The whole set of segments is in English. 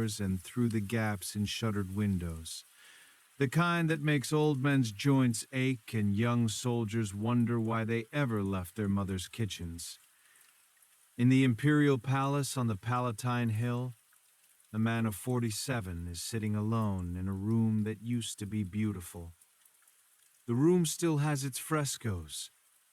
doors and through the gaps in shuttered windows. The kind that makes old men's joints ache and young soldiers wonder why they ever left their mother's kitchens. In the imperial palace on the Palatine Hill, a man of 47 is sitting alone in a room that used to be beautiful. The room still has its frescoes,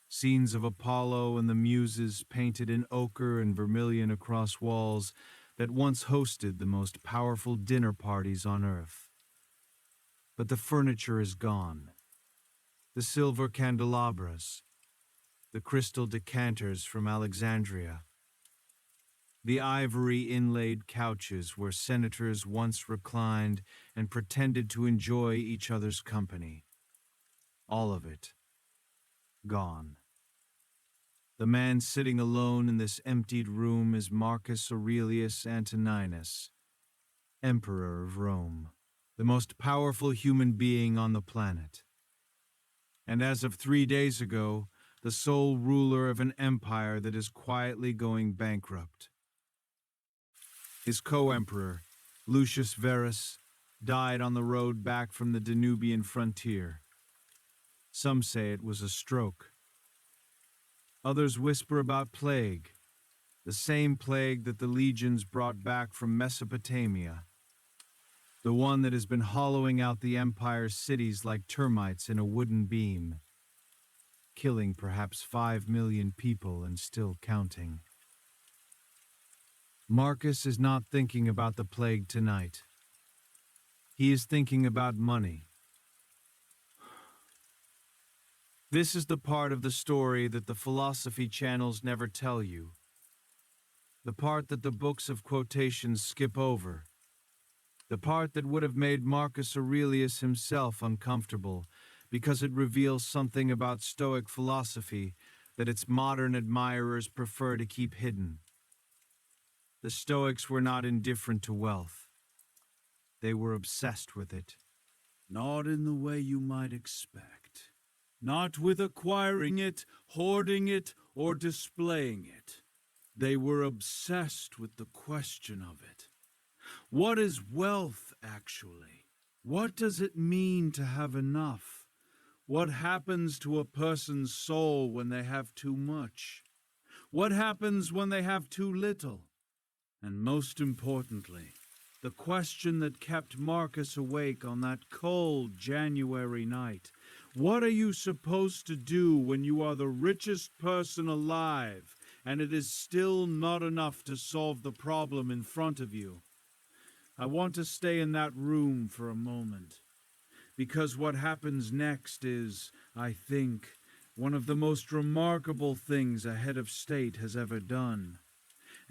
scenes of Apollo and the Muses painted in ochre and vermilion across walls that once hosted the most powerful dinner parties on earth. But the furniture is gone. The silver candelabras, the crystal decanters from Alexandria, the ivory inlaid couches where senators once reclined and pretended to enjoy each other's company. All of it gone. The man sitting alone in this emptied room is Marcus Aurelius Antoninus, Emperor of Rome, the most powerful human being on the planet. And as of 3 days ago, the sole ruler of an empire that is quietly going bankrupt. His co-emperor, Lucius Verus, died on the road back from the Danubian frontier. Some say it was a stroke. Others whisper about plague, the same plague that the legions brought back from Mesopotamia, the one that has been hollowing out the empire's cities like termites in a wooden beam, killing perhaps 5 million people and still counting. Marcus is not thinking about the plague tonight. He is thinking about money. This is the part of the story that the philosophy channels never tell you. The part that the books of quotations skip over. The part that would have made Marcus Aurelius himself uncomfortable because it reveals something about Stoic philosophy that its modern admirers prefer to keep hidden. The Stoics were not indifferent to wealth. They were obsessed with it. Not in the way you might expect. Not with acquiring it, hoarding it, or displaying it. They were obsessed with the question of it. What is wealth, actually? What does it mean to have enough? What happens to a person's soul when they have too much? What happens when they have too little? And most importantly, the question that kept Marcus awake on that cold January night. What are you supposed to do when you are the richest person alive and it is still not enough to solve the problem in front of you? I want to stay in that room for a moment, because what happens next is, I think, one of the most remarkable things a head of state has ever done.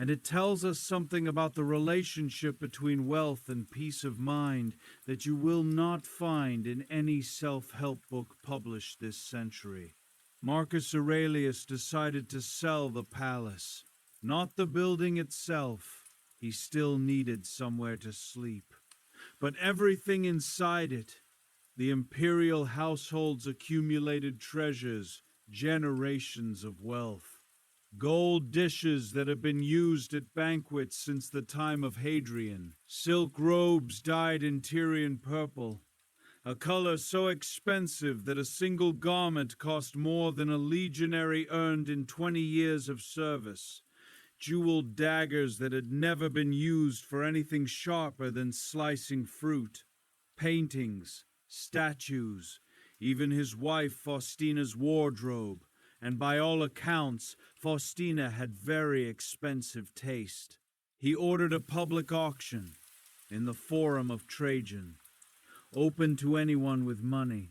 And it tells us something about the relationship between wealth and peace of mind that you will not find in any self-help book published this century. Marcus Aurelius decided to sell the palace, not the building itself. He still needed somewhere to sleep. But everything inside it, the imperial household's accumulated treasures, generations of wealth. Gold dishes that have been used at banquets since the time of Hadrian, silk robes dyed in Tyrian purple, a color so expensive that a single garment cost more than a legionary earned in 20 years of service, jeweled daggers that had never been used for anything sharper than slicing fruit, paintings, statues, even his wife Faustina's wardrobe. And by all accounts, Faustina had very expensive taste. He ordered a public auction in the Forum of Trajan, open to anyone with money.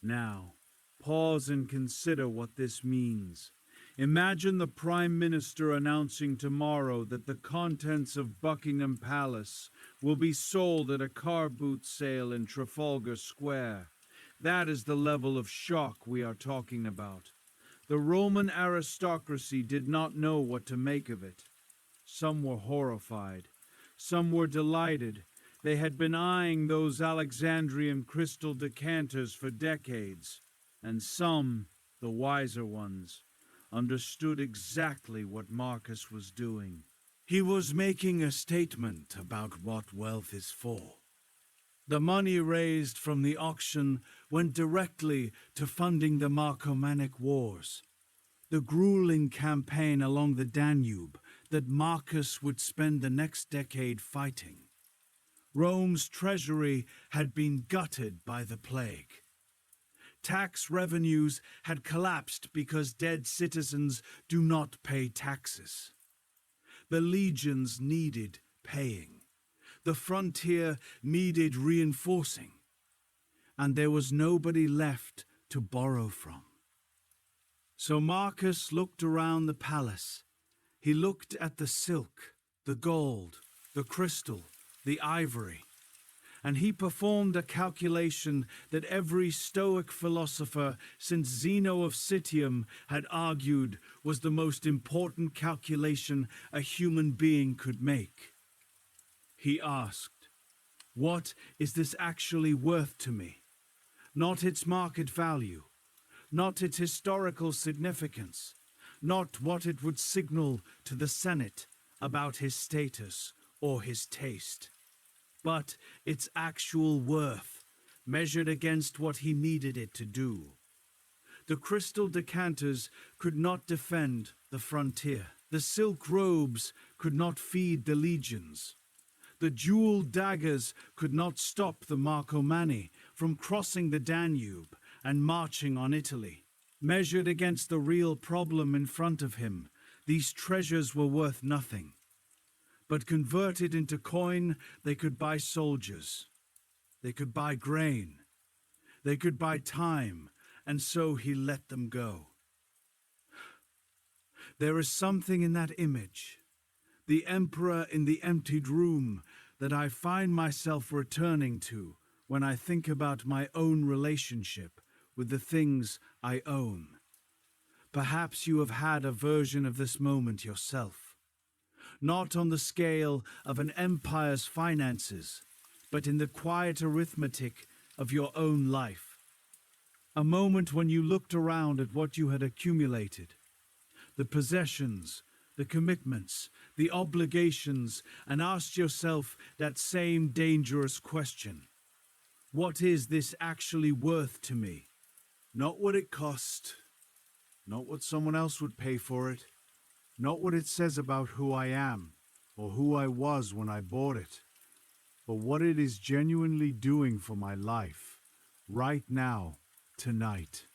Now, pause and consider what this means. Imagine the Prime Minister announcing tomorrow that the contents of Buckingham Palace will be sold at a car boot sale in Trafalgar Square. That is the level of shock we are talking about. The Roman aristocracy did not know what to make of it. Some were horrified. Some were delighted. They had been eyeing those Alexandrian crystal decanters for decades. And some, the wiser ones, understood exactly what Marcus was doing. He was making a statement about what wealth is for. The money raised from the auction went directly to funding the Marcomannic Wars, the grueling campaign along the Danube that Marcus would spend the next decade fighting. Rome's treasury had been gutted by the plague. Tax revenues had collapsed because dead citizens do not pay taxes. The legions needed paying. The frontier needed reinforcing. And there was nobody left to borrow from. So Marcus looked around the palace. He looked at the silk, the gold, the crystal, the ivory, and he performed a calculation that every Stoic philosopher since Zeno of Citium had argued was the most important calculation a human being could make. He asked, "What is this actually worth to me? Not its market value, not its historical significance, not what it would signal to the Senate about his status or his taste, but its actual worth, measured against what he needed it to do." The crystal decanters could not defend the frontier. The silk robes could not feed the legions. The jeweled daggers could not stop the Marcomanni from crossing the Danube and marching on Italy. Measured against the real problem in front of him, these treasures were worth nothing. But converted into coin, they could buy soldiers. They could buy grain. They could buy time, and so he let them go. There is something in that image, the emperor in the emptied room, that I find myself returning to when I think about my own relationship with the things I own. Perhaps you have had a version of this moment yourself. Not on the scale of an empire's finances, but in the quiet arithmetic of your own life. A moment when you looked around at what you had accumulated, the possessions, the commitments, the obligations, and asked yourself that same dangerous question. What is this actually worth to me? Not what it cost, not what someone else would pay for it, not what it says about who I am or who I was when I bought it, but what it is genuinely doing for my life, right now, tonight.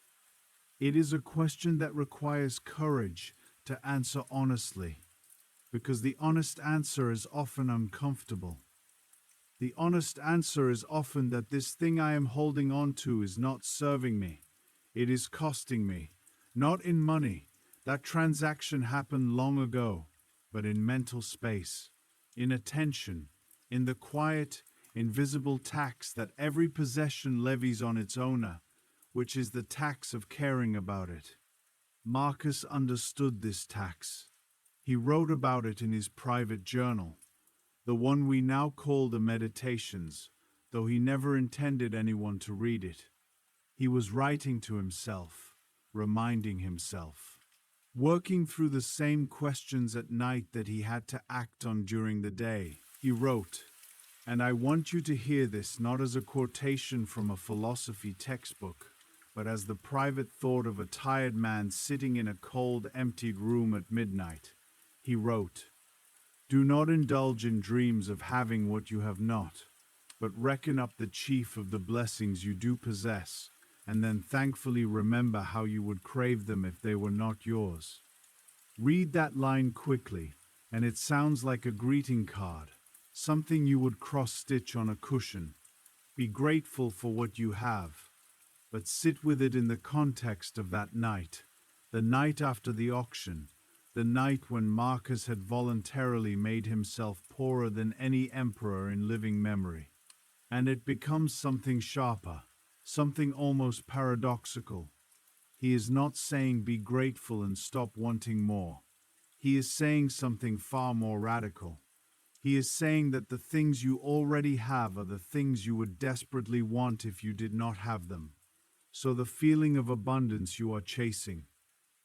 It is a question that requires courage to answer honestly, because the honest answer is often uncomfortable. The honest answer is often that this thing I am holding on to is not serving me. It is costing me, not in money. That transaction happened long ago, but in mental space, in attention, in the quiet, invisible tax that every possession levies on its owner, which is the tax of caring about it. Marcus understood this tax. He wrote about it in his private journal, the one we now call the Meditations, though he never intended anyone to read it. He was writing to himself, reminding himself, working through the same questions at night that he had to act on during the day. He wrote, and I want you to hear this not as a quotation from a philosophy textbook, but as the private thought of a tired man sitting in a cold, emptied room at midnight. He wrote, "Do not indulge in dreams of having what you have not, but reckon up the chief of the blessings you do possess, and then thankfully remember how you would crave them if they were not yours." Read that line quickly, and it sounds like a greeting card, something you would cross-stitch on a cushion. Be grateful for what you have, but sit with it in the context of that night, the night after the auction, the night when Marcus had voluntarily made himself poorer than any emperor in living memory. And it becomes something sharper, something almost paradoxical. He is not saying be grateful and stop wanting more. He is saying something far more radical. He is saying that the things you already have are the things you would desperately want if you did not have them. So the feeling of abundance you are chasing,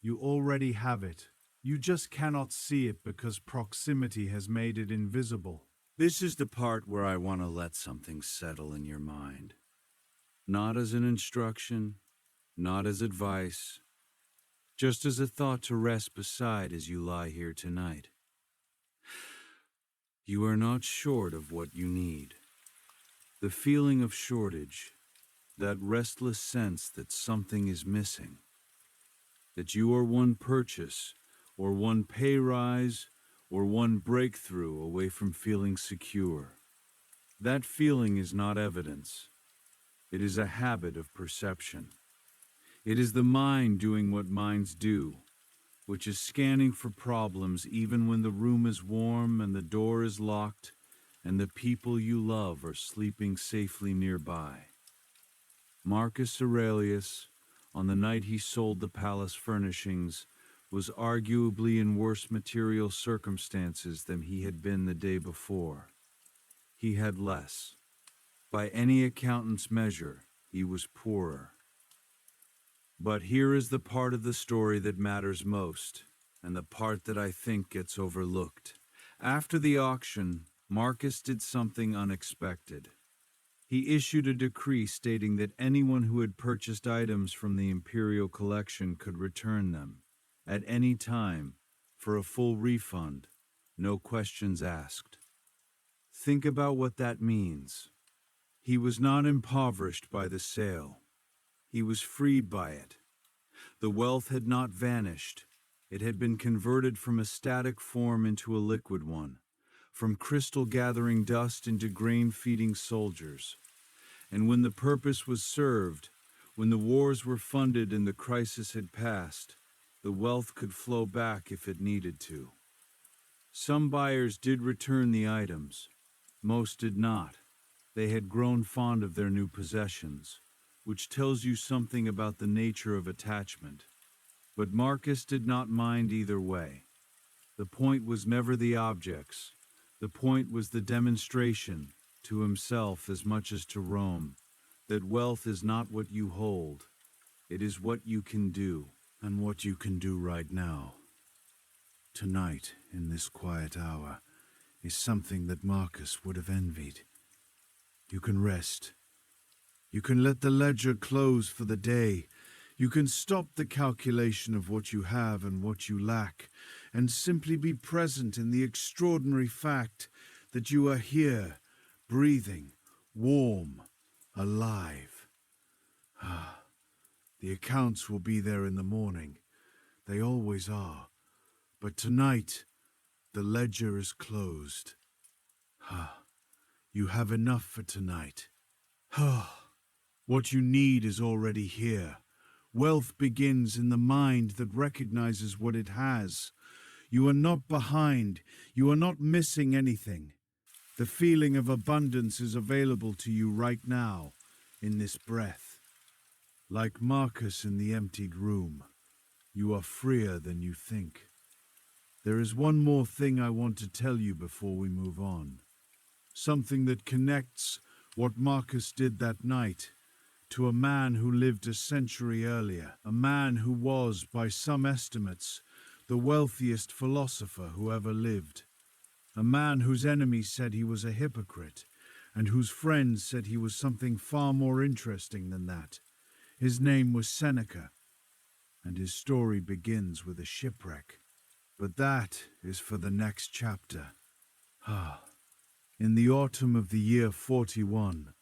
you already have it. You just cannot see it because proximity has made it invisible. This is the part where I want to let something settle in your mind. Not as an instruction, not as advice, just as a thought to rest beside as you lie here tonight. You are not short of what you need. The feeling of shortage, that restless sense that something is missing, that you are one purchase or one pay rise or one breakthrough away from feeling secure. That feeling is not evidence. It is a habit of perception. It is the mind doing what minds do, which is scanning for problems even when the room is warm and the door is locked and the people you love are sleeping safely nearby. Marcus Aurelius, on the night he sold the palace furnishings, was arguably in worse material circumstances than he had been the day before. He had less. By any accountant's measure, he was poorer. But here is the part of the story that matters most, and the part that I think gets overlooked. After the auction, Marcus did something unexpected. He issued a decree stating that anyone who had purchased items from the imperial collection could return them, at any time, for a full refund, no questions asked. Think about what that means. He was not impoverished by the sale. He was freed by it. The wealth had not vanished. It had been converted from a static form into a liquid one, from crystal gathering dust into grain-feeding soldiers. And when the purpose was served, when the wars were funded and the crisis had passed, the wealth could flow back if it needed to. Some buyers did return the items. Most did not. They had grown fond of their new possessions, which tells you something about the nature of attachment. But Marcus did not mind either way. The point was never the objects. The point was the demonstration, to himself as much as to Rome, that wealth is not what you hold. It is what you can do, and what you can do right now. Tonight, in this quiet hour, is something that Marcus would have envied. You can rest. You can let the ledger close for the day. You can stop the calculation of what you have and what you lack, and simply be present in the extraordinary fact that you are here, breathing, warm, alive. The accounts will be there in the morning. They always are. But tonight, the ledger is closed. You have enough for tonight. What you need is already here. Wealth begins in the mind that recognizes what it has. You are not behind. You are not missing anything. The feeling of abundance is available to you right now, in this breath. Like Marcus in the emptied room, you are freer than you think. There is one more thing I want to tell you before we move on. Something that connects what Marcus did that night to a man who lived a century earlier, a man who was, by some estimates, the wealthiest philosopher who ever lived, a man whose enemies said he was a hypocrite, and whose friends said he was something far more interesting than that. His name was Seneca, and his story begins with a shipwreck. But that is for the next chapter. In the autumn of the year 41,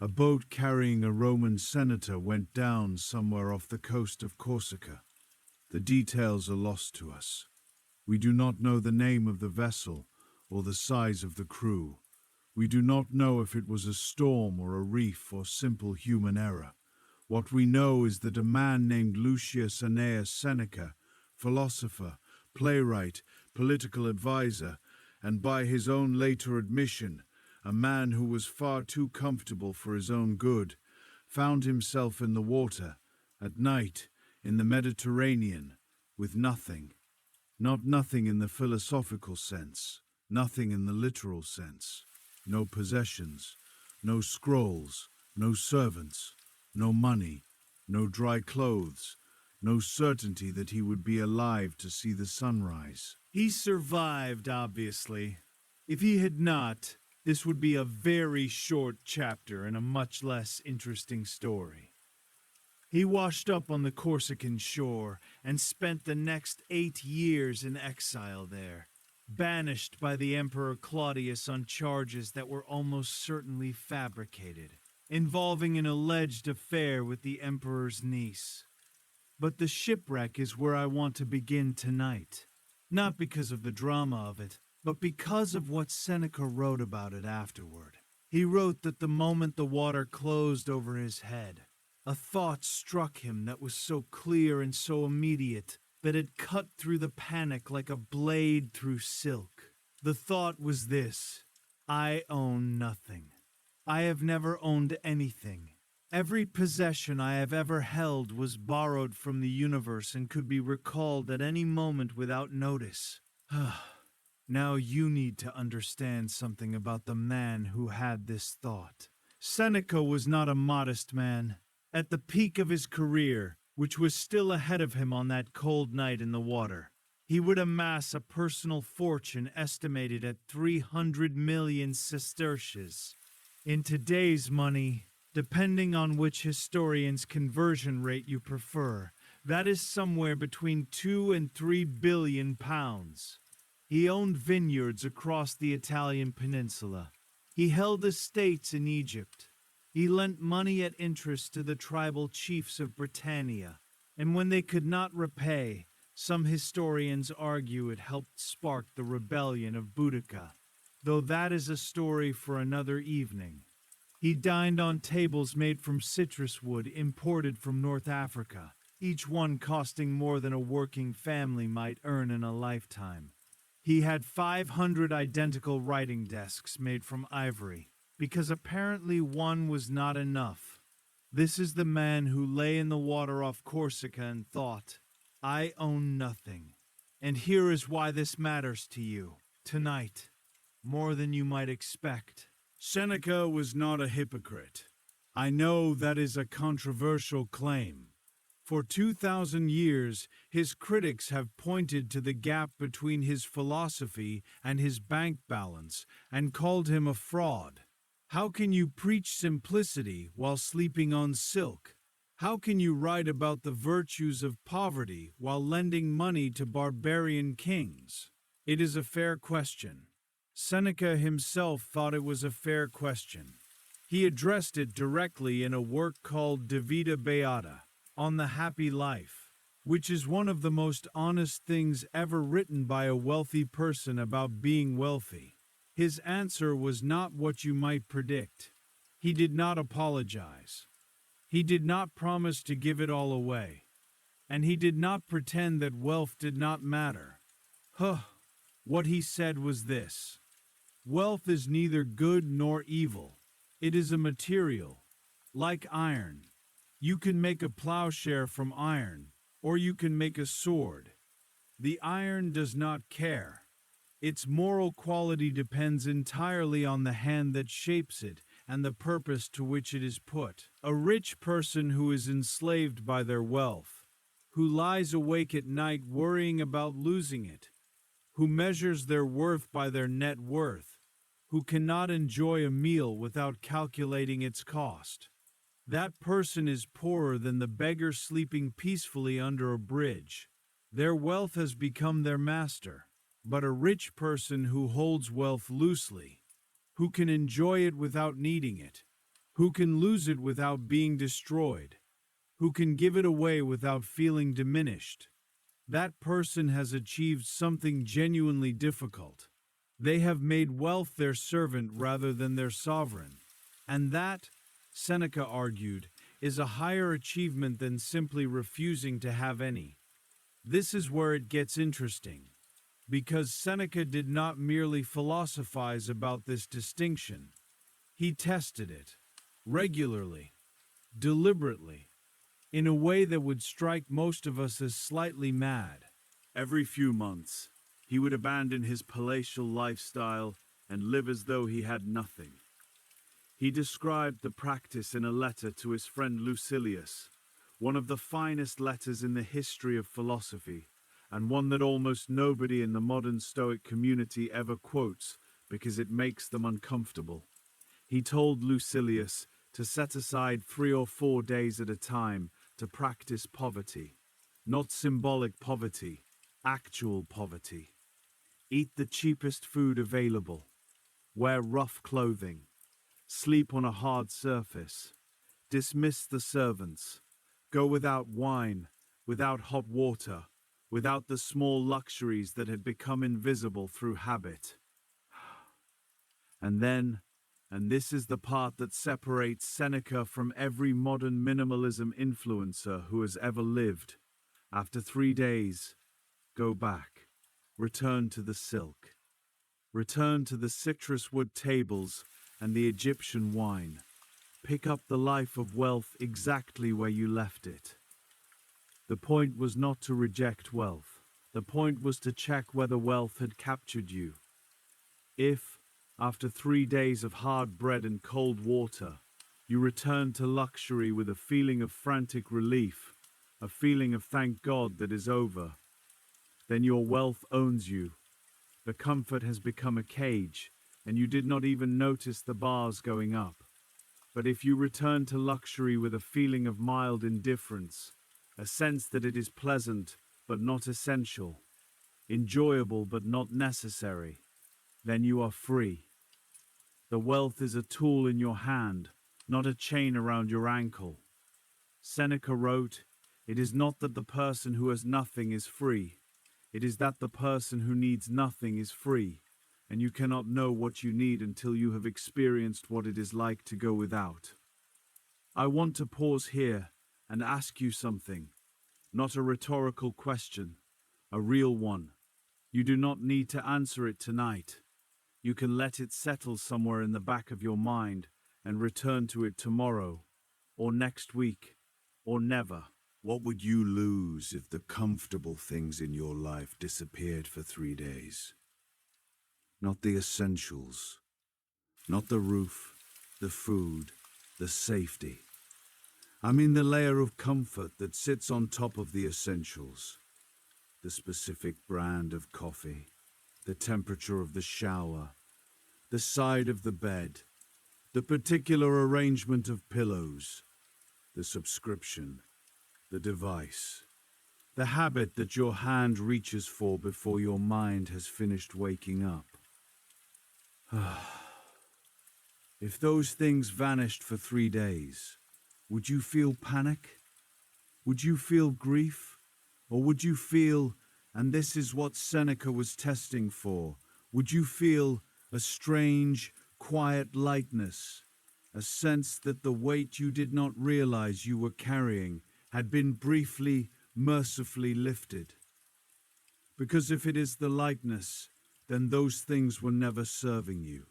a boat carrying a Roman senator went down somewhere off the coast of Corsica. The details are lost to us. We do not know the name of the vessel or the size of the crew. We do not know if it was a storm or a reef or simple human error. What we know is that a man named Lucius Annaeus Seneca, philosopher, playwright, political advisor, and by his own later admission, a man who was far too comfortable for his own good, found himself in the water, at night, in the Mediterranean, with nothing. Not nothing in the philosophical sense, nothing in the literal sense. No possessions, no scrolls, no servants, no money, no dry clothes, No certainty that he would be alive to see the sunrise. He survived, obviously. If he had not, this would be a very short chapter and a much less interesting story. He washed up on the Corsican shore and spent the next 8 years in exile there, banished by the Emperor Claudius on charges that were almost certainly fabricated, involving an alleged affair with the emperor's niece. But the shipwreck is where I want to begin tonight, not because of the drama of it, but because of what Seneca wrote about it afterward. He wrote that the moment the water closed over his head, a thought struck him that was so clear and so immediate that it cut through the panic like a blade through silk. The thought was this: I own nothing. I have never owned anything. Every possession I have ever held was borrowed from the universe and could be recalled at any moment without notice. Now you need to understand something about the man who had this thought. Seneca was not a modest man. At the peak of his career, which was still ahead of him on that cold night in the water, he would amass a personal fortune estimated at 300 million sesterces. In today's money, depending on which historian's conversion rate you prefer, that is somewhere between 2 and 3 billion pounds. He owned vineyards across the Italian peninsula. He held estates in Egypt. He lent money at interest to the tribal chiefs of Britannia, and when they could not repay, some historians argue it helped spark the rebellion of Boudica, though that is a story for another evening. He dined on tables made from citrus wood imported from North Africa, each one costing more than a working family might earn in a lifetime. He had 500 identical writing desks made from ivory, because apparently one was not enough. This is the man who lay in the water off Corsica and thought, I own nothing. And here is why this matters to you, tonight, more than you might expect. Seneca was not a hypocrite. I know that is a controversial claim. For 2,000 years, his critics have pointed to the gap between his philosophy and his bank balance and called him a fraud. How can you preach simplicity while sleeping on silk? How can you write about the virtues of poverty while lending money to barbarian kings? It is a fair question. Seneca himself thought it was a fair question. He addressed it directly in a work called De Vita Beata, on the happy life, which is one of the most honest things ever written by a wealthy person about being wealthy. His answer was not what you might predict. He did not apologize. He did not promise to give it all away. And he did not pretend that wealth did not matter. What he said was this: wealth is neither good nor evil. It is a material, like iron. You can make a plowshare from iron, or you can make a sword. The iron does not care. Its moral quality depends entirely on the hand that shapes it and the purpose to which it is put. A rich person who is enslaved by their wealth, who lies awake at night worrying about losing it, who measures their worth by their net worth, who cannot enjoy a meal without calculating its cost. That person is poorer than the beggar sleeping peacefully under a bridge. Their wealth has become their master. But a rich person who holds wealth loosely, who can enjoy it without needing it, who can lose it without being destroyed, who can give it away without feeling diminished, that person has achieved something genuinely difficult. They have made wealth their servant rather than their sovereign. And that, Seneca argued, is a higher achievement than simply refusing to have any. This is where it gets interesting, because Seneca did not merely philosophize about this distinction. He tested it, regularly, deliberately, in a way that would strike most of us as slightly mad. Every few months, he would abandon his palatial lifestyle and live as though he had nothing. He described the practice in a letter to his friend Lucilius, one of the finest letters in the history of philosophy, and one that almost nobody in the modern Stoic community ever quotes because it makes them uncomfortable. He told Lucilius to set aside 3 or 4 days at a time to practice poverty. Not symbolic poverty, actual poverty. Eat the cheapest food available. Wear rough clothing. Sleep on a hard surface. Dismiss the servants. Go without wine, without hot water, without the small luxuries that had become invisible through habit. And then, and this is the part that separates Seneca from every modern minimalism influencer who has ever lived, after 3 days, go back. Return to the silk. Return to the citrus wood tables and the Egyptian wine. Pick up the life of wealth exactly where you left it. The point was not to reject wealth. The point was to check whether wealth had captured you. If, after 3 days of hard bread and cold water, you return to luxury with a feeling of frantic relief, a feeling of thank God that is over, then your wealth owns you. The comfort has become a cage, and you did not even notice the bars going up. But if you return to luxury with a feeling of mild indifference, a sense that it is pleasant but not essential, enjoyable but not necessary, then you are free. The wealth is a tool in your hand, not a chain around your ankle. Seneca wrote, "It is not that the person who has nothing is free. It is that the person who needs nothing is free, and you cannot know what you need until you have experienced what it is like to go without." I want to pause here and ask you something, not a rhetorical question, a real one. You do not need to answer it tonight. You can let it settle somewhere in the back of your mind and return to it tomorrow, or next week, or never. What would you lose if the comfortable things in your life disappeared for 3 days? Not the essentials, not the roof, the food, the safety. I mean the layer of comfort that sits on top of the essentials. The specific brand of coffee, the temperature of the shower, the side of the bed, the particular arrangement of pillows, the subscription, the device, the habit that your hand reaches for before your mind has finished waking up. If those things vanished for 3 days, would you feel panic? Would you feel grief? Or would you feel, and this is what Seneca was testing for, would you feel a strange, quiet lightness, a sense that the weight you did not realize you were carrying had been briefly, mercifully lifted? Because if it is the lightness, then those things were never serving you.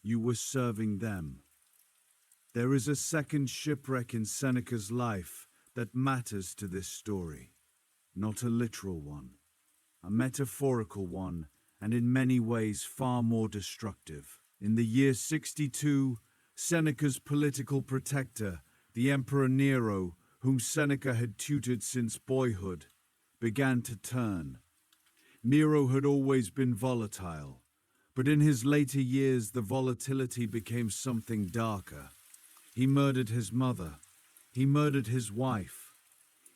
You were serving them. There is a second shipwreck in Seneca's life that matters to this story. Not a literal one, a metaphorical one, and in many ways far more destructive. In the year 62, Seneca's political protector, the Emperor Nero, whom Seneca had tutored since boyhood, began to turn. Nero had always been volatile, but in his later years the volatility became something darker. He murdered his mother. He murdered his wife.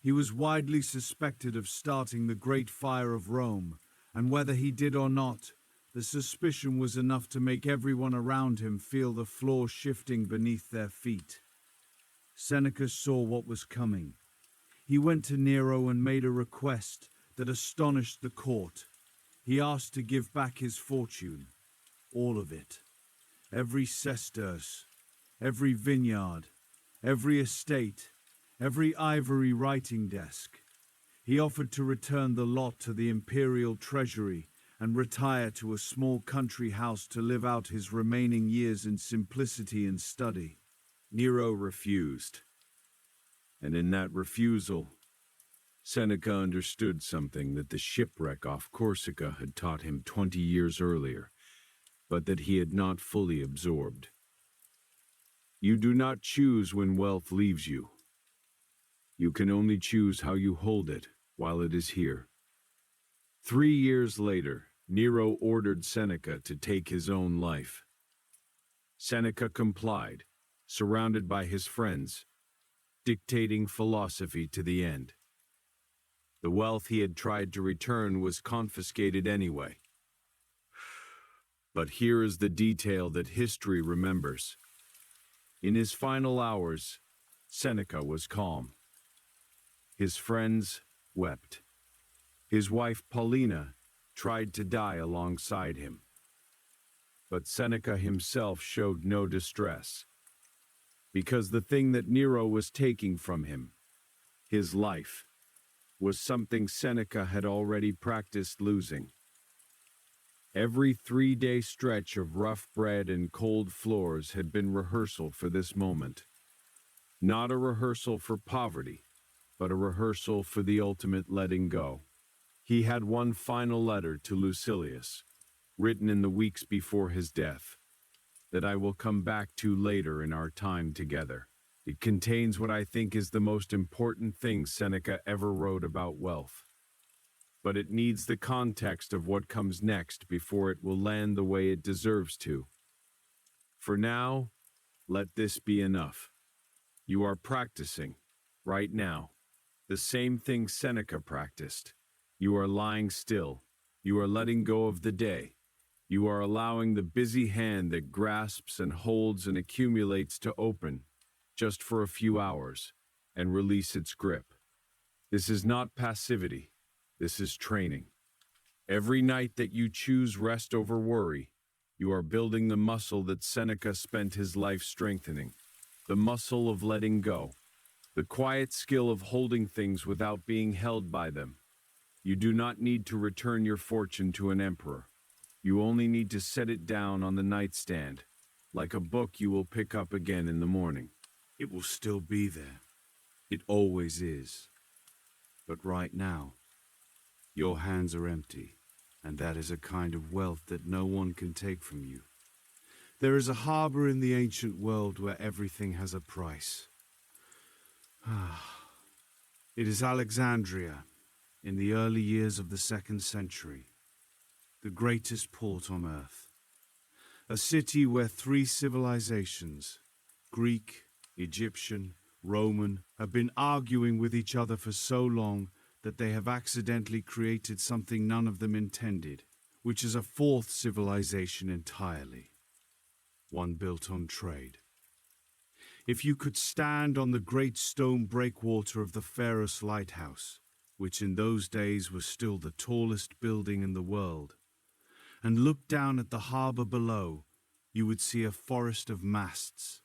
He was widely suspected of starting the Great Fire of Rome, and whether he did or not, the suspicion was enough to make everyone around him feel the floor shifting beneath their feet. Seneca saw what was coming. He went to Nero and made a request that astonished the court. He asked to give back his fortune, all of it. Every sesterce, every vineyard, every estate, every ivory writing desk. He offered to return the lot to the imperial treasury and retire to a small country house to live out his remaining years in simplicity and study. Nero refused. And in that refusal, Seneca understood something that the shipwreck off Corsica had taught him 20 years earlier, but that he had not fully absorbed. You do not choose when wealth leaves you. You can only choose how you hold it while it is here. 3 years later, Nero ordered Seneca to take his own life. Seneca complied, surrounded by his friends, dictating philosophy to the end. The wealth he had tried to return was confiscated anyway. But here is the detail that history remembers. In his final hours, Seneca was calm. His friends wept. His wife Paulina tried to die alongside him. But Seneca himself showed no distress, because the thing that Nero was taking from him, his life, was something Seneca had already practiced losing. Every 3-day stretch of rough bread and cold floors had been rehearsal for this moment. Not a rehearsal for poverty, but a rehearsal for the ultimate letting go. He had one final letter to Lucilius, written in the weeks before his death, that I will come back to later in our time together. It contains what I think is the most important thing Seneca ever wrote about wealth. But it needs the context of what comes next before it will land the way it deserves to. For now, let this be enough. You are practicing, right now, the same thing Seneca practiced. You are lying still. You are letting go of the day. You are allowing the busy hand that grasps and holds and accumulates to open, just for a few hours, and release its grip. This is not passivity. This is training. Every night that you choose rest over worry, you are building the muscle that Seneca spent his life strengthening, the muscle of letting go, the quiet skill of holding things without being held by them. You do not need to return your fortune to an emperor. You only need to set it down on the nightstand, like a book you will pick up again in the morning. It will still be there. It always is. But right now, your hands are empty, and that is a kind of wealth that no one can take from you. There is a harbor in the ancient world where everything has a price. It is Alexandria, in the early years of the 2nd century, the greatest port on earth. A city where 3 civilizations, Greek, Egyptian, Roman, have been arguing with each other for so long that they have accidentally created something none of them intended, which is a 4th civilization entirely, one built on trade. If you could stand on the great stone breakwater of the Pharos lighthouse, which in those days was still the tallest building in the world, and look down at the harbor below, you would see a forest of masts,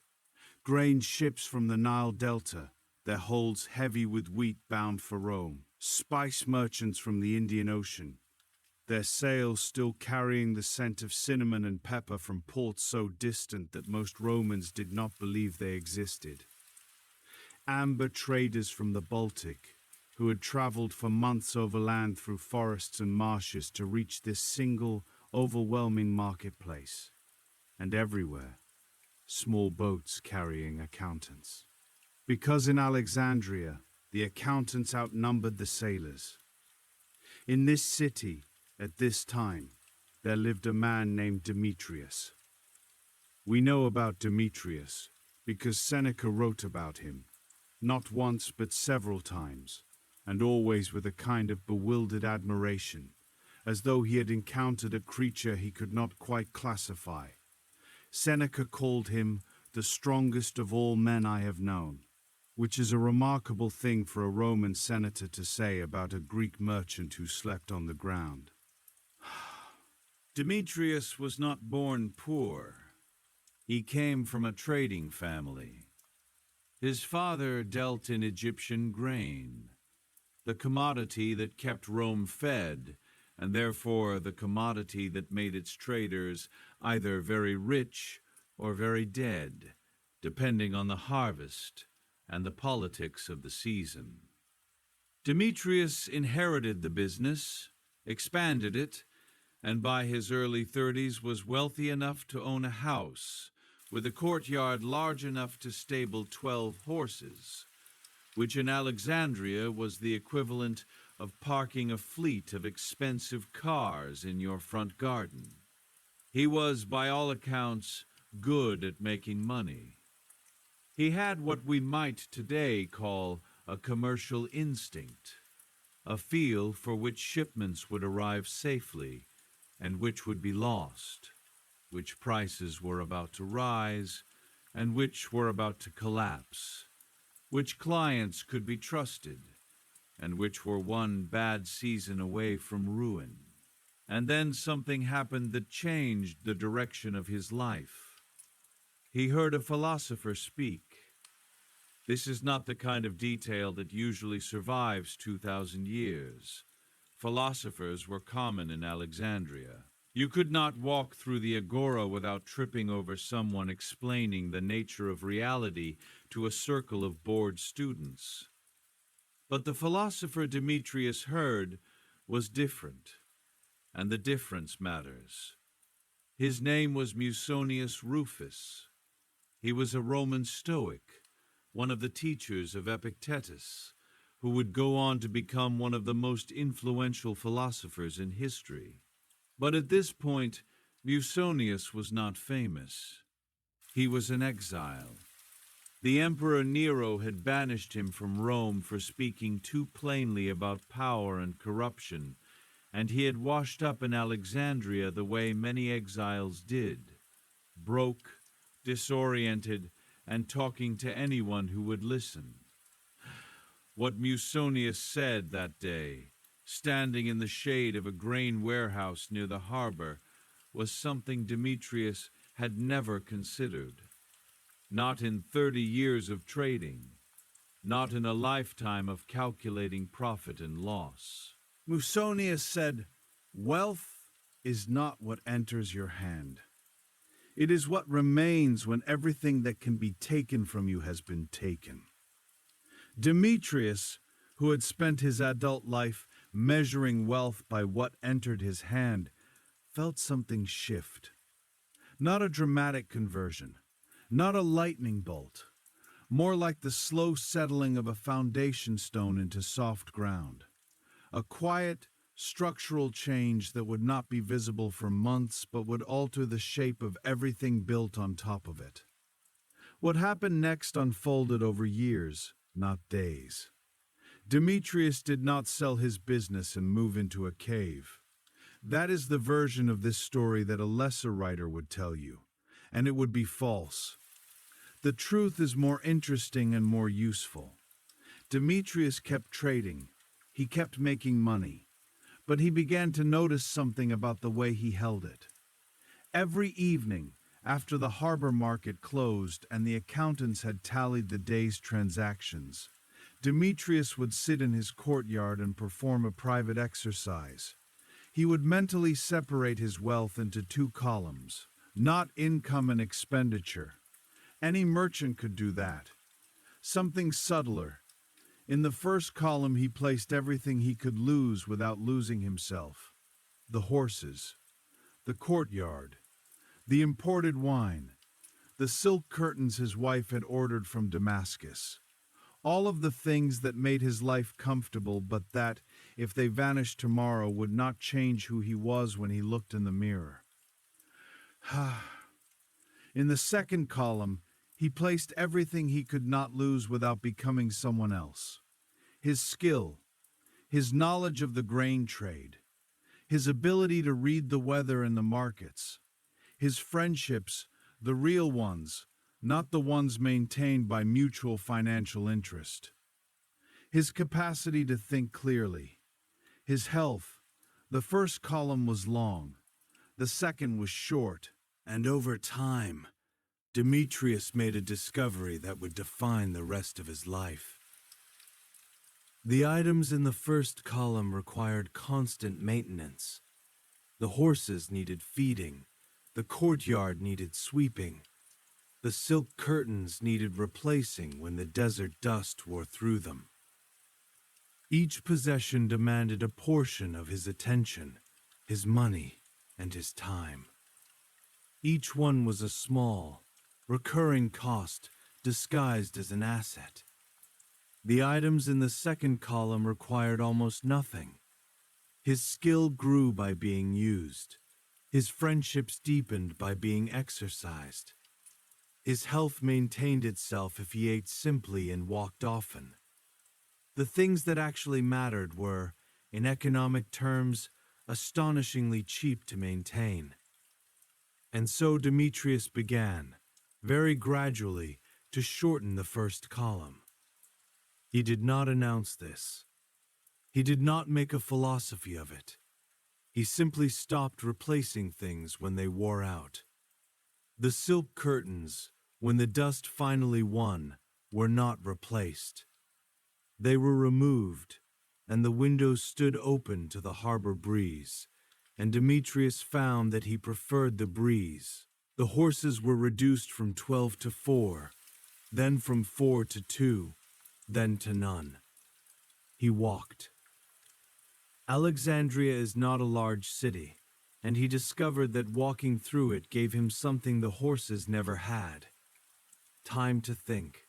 grain ships from the Nile Delta, their holds heavy with wheat bound for Rome, spice merchants from the Indian Ocean, their sails still carrying the scent of cinnamon and pepper from ports so distant that most Romans did not believe they existed, amber traders from the Baltic, who had traveled for months overland through forests and marshes to reach this single, overwhelming marketplace, and everywhere, small boats carrying accountants. Because in Alexandria, the accountants outnumbered the sailors. In this city, at this time, there lived a man named Demetrius. We know about Demetrius because Seneca wrote about him, not once but several times, and always with a kind of bewildered admiration, as though he had encountered a creature he could not quite classify. Seneca called him the strongest of all men I have known, which is a remarkable thing for a Roman senator to say about a Greek merchant who slept on the ground. Demetrius was not born poor. He came from a trading family. His father dealt in Egyptian grain, the commodity that kept Rome fed, and therefore the commodity that made its traders either very rich or very dead, depending on the harvest and the politics of the season. Demetrius inherited the business, expanded it, and by his early 30s was wealthy enough to own a house with a courtyard large enough to stable 12 horses, which in Alexandria was the equivalent of parking a fleet of expensive cars in your front garden. He was, by all accounts, good at making money. He had what we might today call a commercial instinct, a feel for which shipments would arrive safely and which would be lost, which prices were about to rise and which were about to collapse, which clients could be trusted and which were one bad season away from ruin. And then something happened that changed the direction of his life. He heard a philosopher speak. This is not the kind of detail that usually survives 2,000 years. Philosophers were common in Alexandria. You could not walk through the agora without tripping over someone explaining the nature of reality to a circle of bored students. But the philosopher Demetrius heard was different, and the difference matters. His name was Musonius Rufus. He was a Roman Stoic, one of the teachers of Epictetus, who would go on to become one of the most influential philosophers in history. But at this point, Musonius was not famous. He was in exile. The Emperor Nero had banished him from Rome for speaking too plainly about power and corruption, and he had washed up in Alexandria the way many exiles did, broke, disoriented, and talking to anyone who would listen. What Musonius said that day, standing in the shade of a grain warehouse near the harbor, was something Demetrius had never considered. Not in 30 years of trading, not in a lifetime of calculating profit and loss. Musonius said, "Wealth is not what enters your hand. It is what remains when everything that can be taken from you has been taken." Demetrius, who had spent his adult life measuring wealth by what entered his hand, felt something shift. Not a dramatic conversion, not a lightning bolt, more like the slow settling of a foundation stone into soft ground. A quiet, structural change that would not be visible for months but would alter the shape of everything built on top of it. What happened next unfolded over years, not days. Demetrius did not sell his business and move into a cave. That is the version of this story that a lesser writer would tell you, and it would be false. The truth is more interesting and more useful. Demetrius kept trading. He kept making money. But he began to notice something about the way he held it. Every evening, after the harbor market closed and the accountants had tallied the day's transactions, Demetrius would sit in his courtyard and perform a private exercise. He would mentally separate his wealth into two columns, not income and expenditure. Any merchant could do that. Something subtler. In the first column, he placed everything he could lose without losing himself. The horses, the courtyard, the imported wine, the silk curtains his wife had ordered from Damascus. All of the things that made his life comfortable, but that, if they vanished tomorrow, would not change who he was when he looked in the mirror. In the second column, he placed everything he could not lose without becoming someone else. His skill, his knowledge of the grain trade, his ability to read the weather and the markets, his friendships, the real ones, not the ones maintained by mutual financial interest. His capacity to think clearly, his health. The first column was long, the second was short, and over time, Demetrius made a discovery that would define the rest of his life. The items in the first column required constant maintenance. The horses needed feeding, the courtyard needed sweeping, the silk curtains needed replacing when the desert dust wore through them. Each possession demanded a portion of his attention, his money, and his time. Each one was a small, recurring cost disguised as an asset. The items in the second column required almost nothing. His skill grew by being used. His friendships deepened by being exercised. His health maintained itself if he ate simply and walked often. The things that actually mattered were, in economic terms, astonishingly cheap to maintain. And so Demetrius began, very gradually, to shorten the first column. He did not announce this. He did not make a philosophy of it. He simply stopped replacing things when they wore out. The silk curtains, when the dust finally won, were not replaced. They were removed, and the windows stood open to the harbor breeze, and Demetrius found that he preferred the breeze. The horses were reduced from 12 to 4, then from 4 to 2, then to none. He walked. Alexandria is not a large city, and he discovered that walking through it gave him something the horses never had: time to think.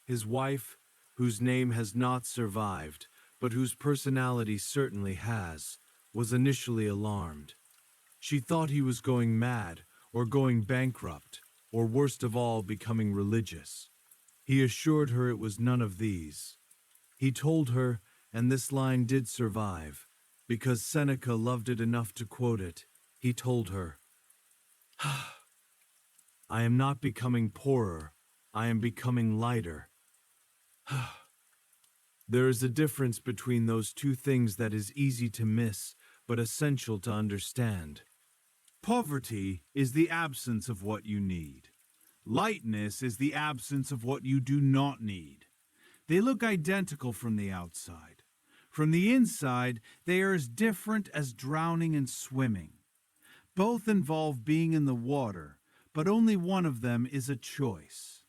His wife, whose name has not survived, but whose personality certainly has, was initially alarmed. She thought he was going mad, or going bankrupt, or worst of all, becoming religious. He assured her it was none of these. He told her, and this line did survive, because Seneca loved it enough to quote it, he told her, "I am not becoming poorer, I am becoming lighter." There is a difference between those two things that is easy to miss, but essential to understand. Poverty is the absence of what you need. Lightness is the absence of what you do not need. They look identical from the outside. From the inside, they are as different as drowning and swimming. Both involve being in the water, but only one of them is a choice.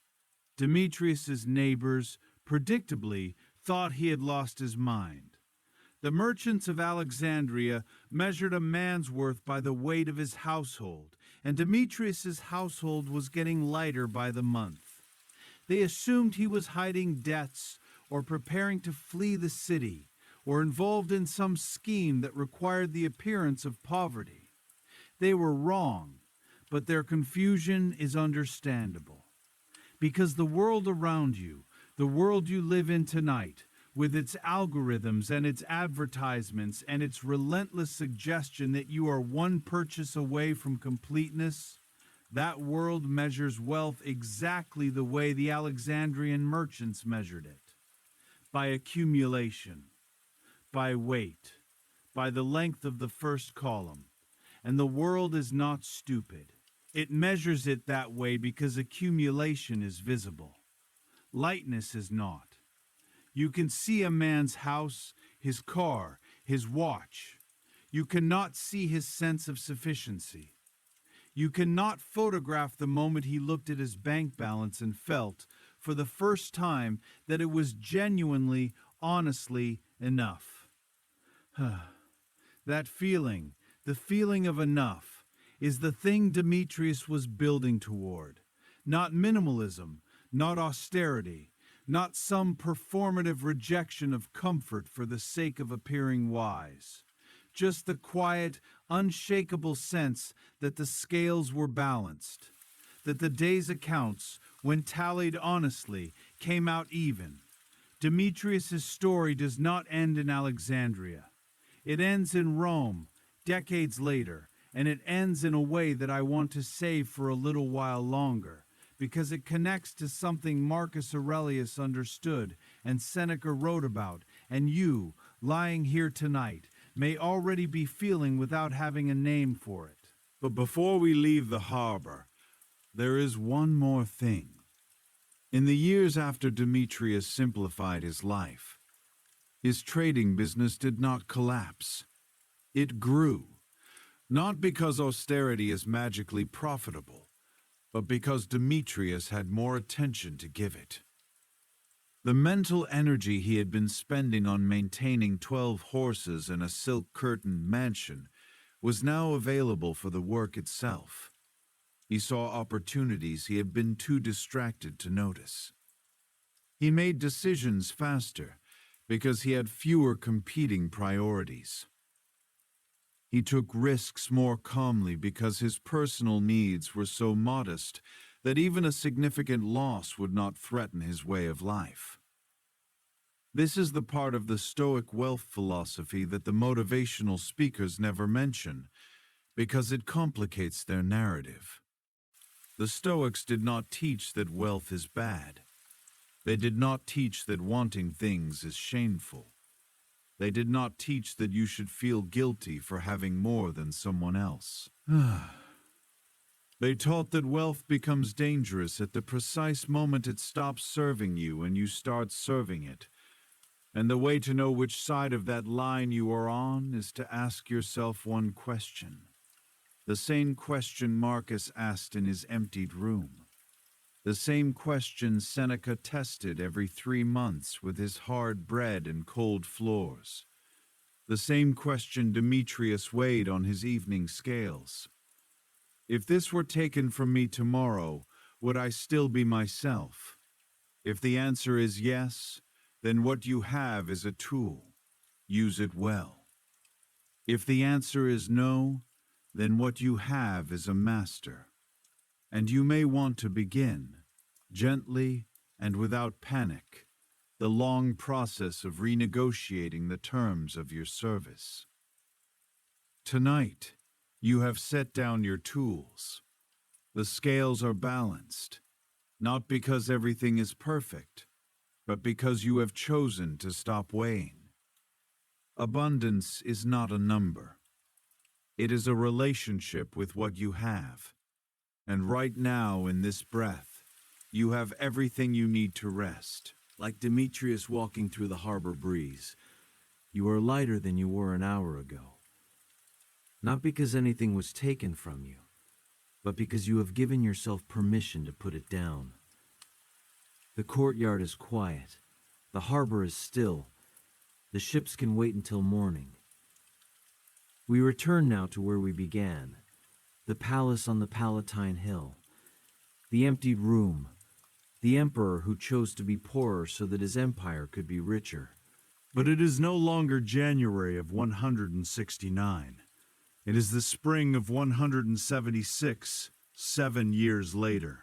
Demetrius's neighbors, predictably, thought he had lost his mind. The merchants of Alexandria measured a man's worth by the weight of his household, and Demetrius's household was getting lighter by the month. They assumed he was hiding debts or preparing to flee the city, or involved in some scheme that required the appearance of poverty. They were wrong, but their confusion is understandable. Because the world around you, the world you live in tonight, with its algorithms and its advertisements and its relentless suggestion that you are one purchase away from completeness, that world measures wealth exactly the way the Alexandrian merchants measured it: by accumulation, by weight, by the length of the first column. And the world is not stupid. It measures it that way because accumulation is visible. Lightness is not. You can see a man's house, his car, his watch. You cannot see his sense of sufficiency. You cannot photograph the moment he looked at his bank balance and felt, for the first time, that it was genuinely, honestly enough. That feeling, the feeling of enough, is the thing Demetrius was building toward. Not minimalism, not austerity, not some performative rejection of comfort for the sake of appearing wise. Just the quiet, unshakable sense that the scales were balanced, that the day's accounts, when tallied honestly, came out even. Demetrius's story does not end in Alexandria. It ends in Rome, decades later, and it ends in a way that I want to save for a little while longer, because it connects to something Marcus Aurelius understood and Seneca wrote about, and you, lying here tonight, may already be feeling without having a name for it. But before we leave the harbor, there is one more thing. In the years after Demetrius simplified his life, his trading business did not collapse. It grew, not because austerity is magically profitable, but because Demetrius had more attention to give it. The mental energy he had been spending on maintaining 12 horses and a silk-curtained mansion was now available for the work itself. He saw opportunities he had been too distracted to notice. He made decisions faster because he had fewer competing priorities. He took risks more calmly because his personal needs were so modest that even a significant loss would not threaten his way of life. This is the part of the Stoic wealth philosophy that the motivational speakers never mention, because it complicates their narrative. The Stoics did not teach that wealth is bad. They did not teach that wanting things is shameful. They did not teach that you should feel guilty for having more than someone else. They taught that wealth becomes dangerous at the precise moment it stops serving you and you start serving it. And the way to know which side of that line you are on is to ask yourself one question. The same question Marcus asked in his emptied room. The same question Seneca tested every 3 months with his hard bread and cold floors. The same question Demetrius weighed on his evening scales. If this were taken from me tomorrow, would I still be myself? If the answer is yes, then what you have is a tool. Use it well. If the answer is no, then what you have is a master. And you may want to begin, gently and without panic, the long process of renegotiating the terms of your service. Tonight, you have set down your tools. The scales are balanced, not because everything is perfect, but because you have chosen to stop weighing. Abundance is not a number. It is a relationship with what you have. And right now, in this breath, you have everything you need to rest. Like Demetrius walking through the harbor breeze, you are lighter than you were an hour ago. Not because anything was taken from you, but because you have given yourself permission to put it down. The courtyard is quiet. The harbor is still. The ships can wait until morning. We return now to where we began, the palace on the Palatine Hill, the emptied room, the emperor who chose to be poorer so that his empire could be richer. But it is no longer January of 169. It is the spring of 176, 7 years later.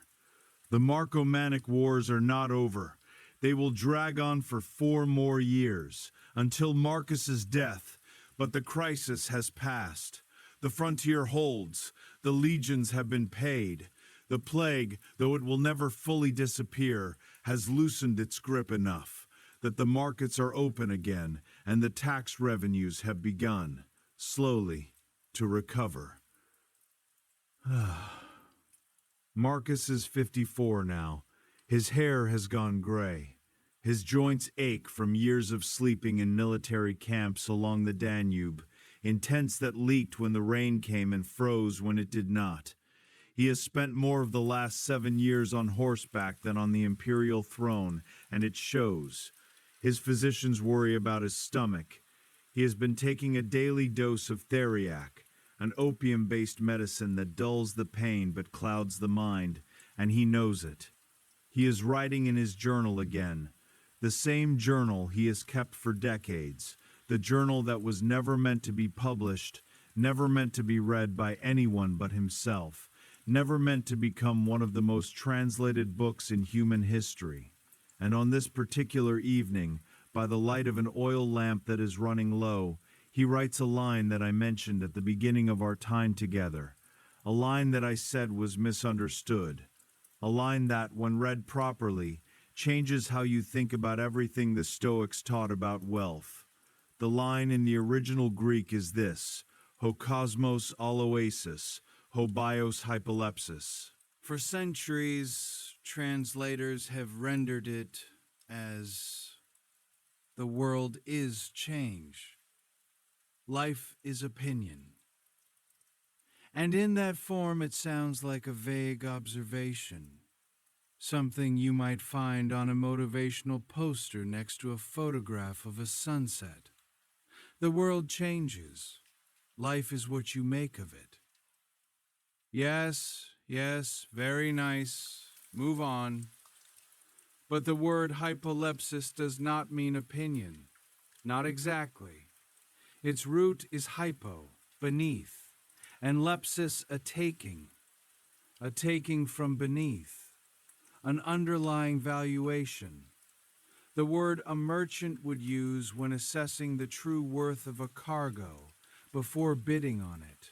The Marcomannic wars are not over. They will drag on for 4 more years, until Marcus's death, but the crisis has passed. The frontier holds. The legions have been paid. The plague, though it will never fully disappear, has loosened its grip enough that the markets are open again and the tax revenues have begun, slowly, to recover. Marcus is 54 now. His hair has gone gray. His joints ache from years of sleeping in military camps along the Danube, in tents that leaked when the rain came and froze when it did not. He has spent more of the last 7 years on horseback than on the imperial throne, and it shows. His physicians worry about his stomach. He has been taking a daily dose of theriac, an opium-based medicine that dulls the pain but clouds the mind, and he knows it. He is writing in his journal again, the same journal he has kept for decades, the journal that was never meant to be published, never meant to be read by anyone but himself, never meant to become one of the most translated books in human history. And on this particular evening, by the light of an oil lamp that is running low, he writes a line that I mentioned at the beginning of our time together, a line that I said was misunderstood, a line that, when read properly, changes how you think about everything the Stoics taught about wealth. The line in the original Greek is this: ho cosmos aloesis, ho bios hypolepsis. For centuries, translators have rendered it as the world is change. Life is opinion. And in that form it sounds like a vague observation, something you might find on a motivational poster next to a photograph of a sunset. The world changes. Life is what you make of it. Yes, very nice. Move on. But the word hypolepsis does not mean opinion. Not exactly. Its root is hypo, beneath, and lepsis, a taking from beneath, an underlying valuation. The word a merchant would use when assessing the true worth of a cargo before bidding on it.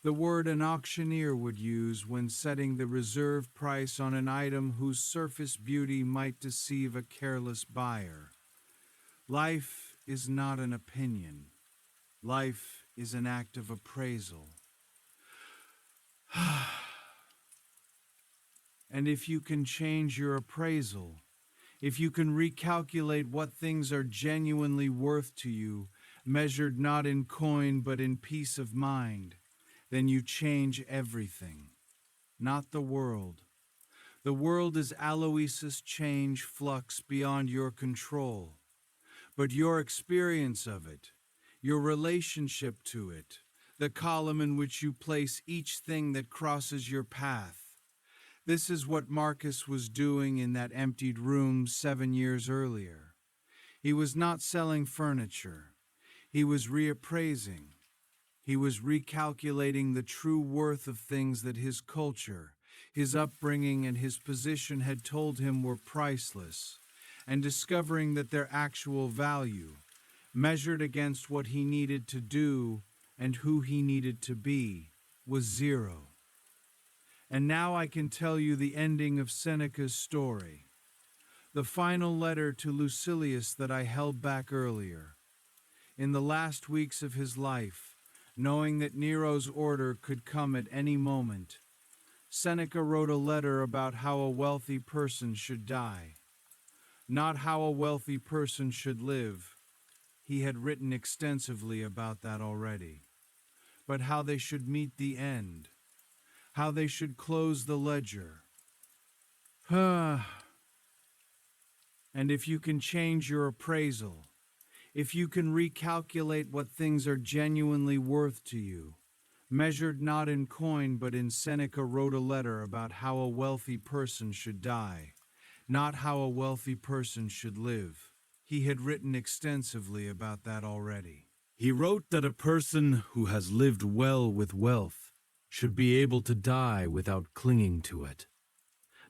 The word an auctioneer would use when setting the reserve price on an item whose surface beauty might deceive a careless buyer. Life is not an opinion. Life is an act of appraisal. And if you can change your appraisal, if you can recalculate what things are genuinely worth to you, measured not in coin but in peace of mind, then you change everything, not the world. The world is Aloysius' change flux beyond your control, but your experience of it, your relationship to it, the column in which you place each thing that crosses your path. This is what Marcus was doing in that emptied room 7 years earlier. He was not selling furniture. He was reappraising. He was recalculating the true worth of things that his culture, his upbringing, and his position had told him were priceless, and discovering that their actual value, measured against what he needed to do and who he needed to be, was zero. And now I can tell you the ending of Seneca's story, the final letter to Lucilius that I held back earlier. In the last weeks of his life, knowing that Nero's order could come at any moment, Seneca wrote a letter about how a wealthy person should die, not how a wealthy person should live. He had written extensively about that already, but how they should meet the end, how they should close the ledger. And if you can change your appraisal, if you can recalculate what things are genuinely worth to you, measured not in coin but in Seneca wrote a letter about how a wealthy person should die, not how a wealthy person should live. He had written extensively about that already. He wrote that a person who has lived well with wealth should be able to die without clinging to it.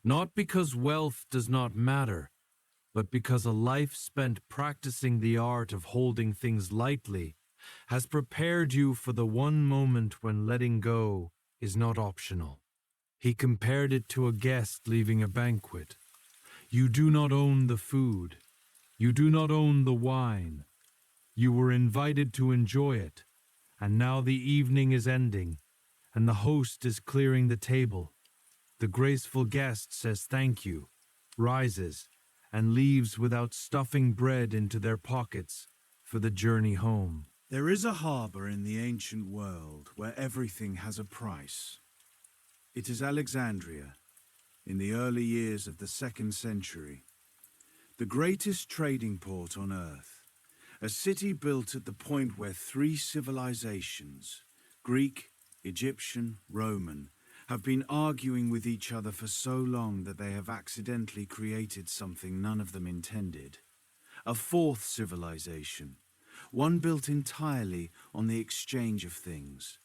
Not because wealth does not matter, but because a life spent practicing the art of holding things lightly has prepared you for the one moment when letting go is not optional. He compared it to a guest leaving a banquet. You do not own the food. You do not own the wine. You were invited to enjoy it, and now the evening is ending, and the host is clearing the table. The graceful guest says thank you, rises, and leaves without stuffing bread into their pockets for the journey home. There is a harbor in the ancient world where everything has a price. It is Alexandria, in the early years of the 2nd century, the greatest trading port on earth, a city built at the point where 3 civilizations, Greek, Egyptian, Roman, have been arguing with each other for so long that they have accidentally created something none of them intended. A 4th civilization, one built entirely on the exchange of things.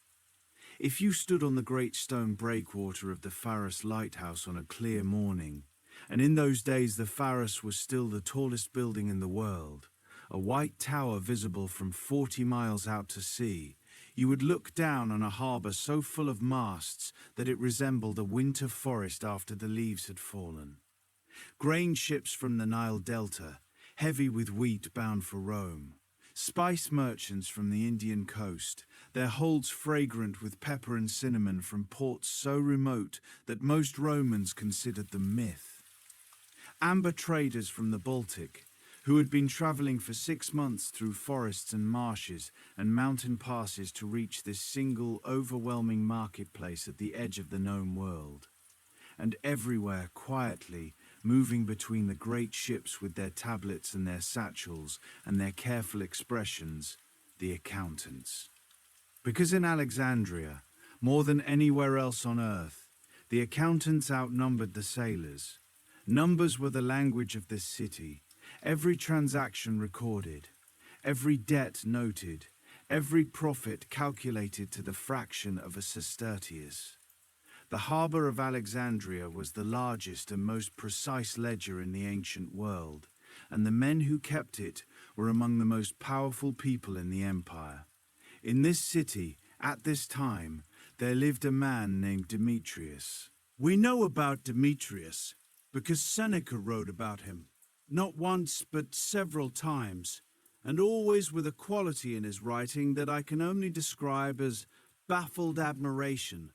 If you stood on the great stone breakwater of the Pharos lighthouse on a clear morning, and in those days the Pharos was still the tallest building in the world, a white tower visible from 40 miles out to sea, you would look down on a harbour so full of masts that it resembled a winter forest after the leaves had fallen. Grain ships from the Nile Delta, heavy with wheat bound for Rome. Spice merchants from the Indian coast, their holds fragrant with pepper and cinnamon from ports so remote that most Romans considered them myth. Amber traders from the Baltic, who had been travelling for 6 months through forests and marshes and mountain passes to reach this single, overwhelming marketplace at the edge of the known world. And everywhere, quietly, moving between the great ships with their tablets and their satchels and their careful expressions, the accountants. Because in Alexandria, more than anywhere else on earth, the accountants outnumbered the sailors. Numbers were the language of this city, every transaction recorded, every debt noted, every profit calculated to the fraction of a sestertius. The harbour of Alexandria was the largest and most precise ledger in the ancient world, and the men who kept it were among the most powerful people in the empire. In this city, at this time, there lived a man named Demetrius. We know about Demetrius because Seneca wrote about him, not once but several times, and always with a quality in his writing that I can only describe as baffled admiration,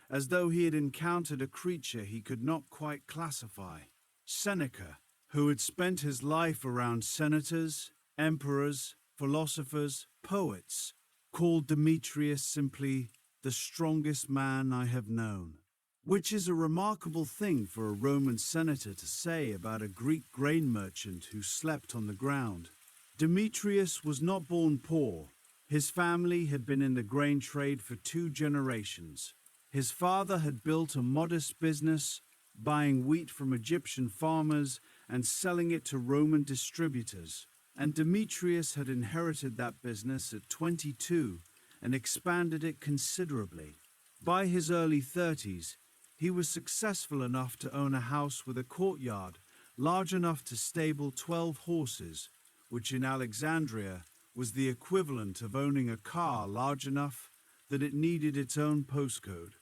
as though he had encountered a creature he could not quite classify. Seneca, who had spent his life around senators, emperors, philosophers, poets, called Demetrius simply the strongest man I have known, which is a remarkable thing for a Roman senator to say about a Greek grain merchant who slept on the ground. Demetrius was not born poor. His family had been in the grain trade for 2 generations. His father had built a modest business, buying wheat from Egyptian farmers and selling it to Roman distributors, and Demetrius had inherited that business at 22 and expanded it considerably. By his early 30s, he was successful enough to own a house with a courtyard large enough to stable 12 horses, which in Alexandria was the equivalent of owning a car large enough that it needed its own postcode.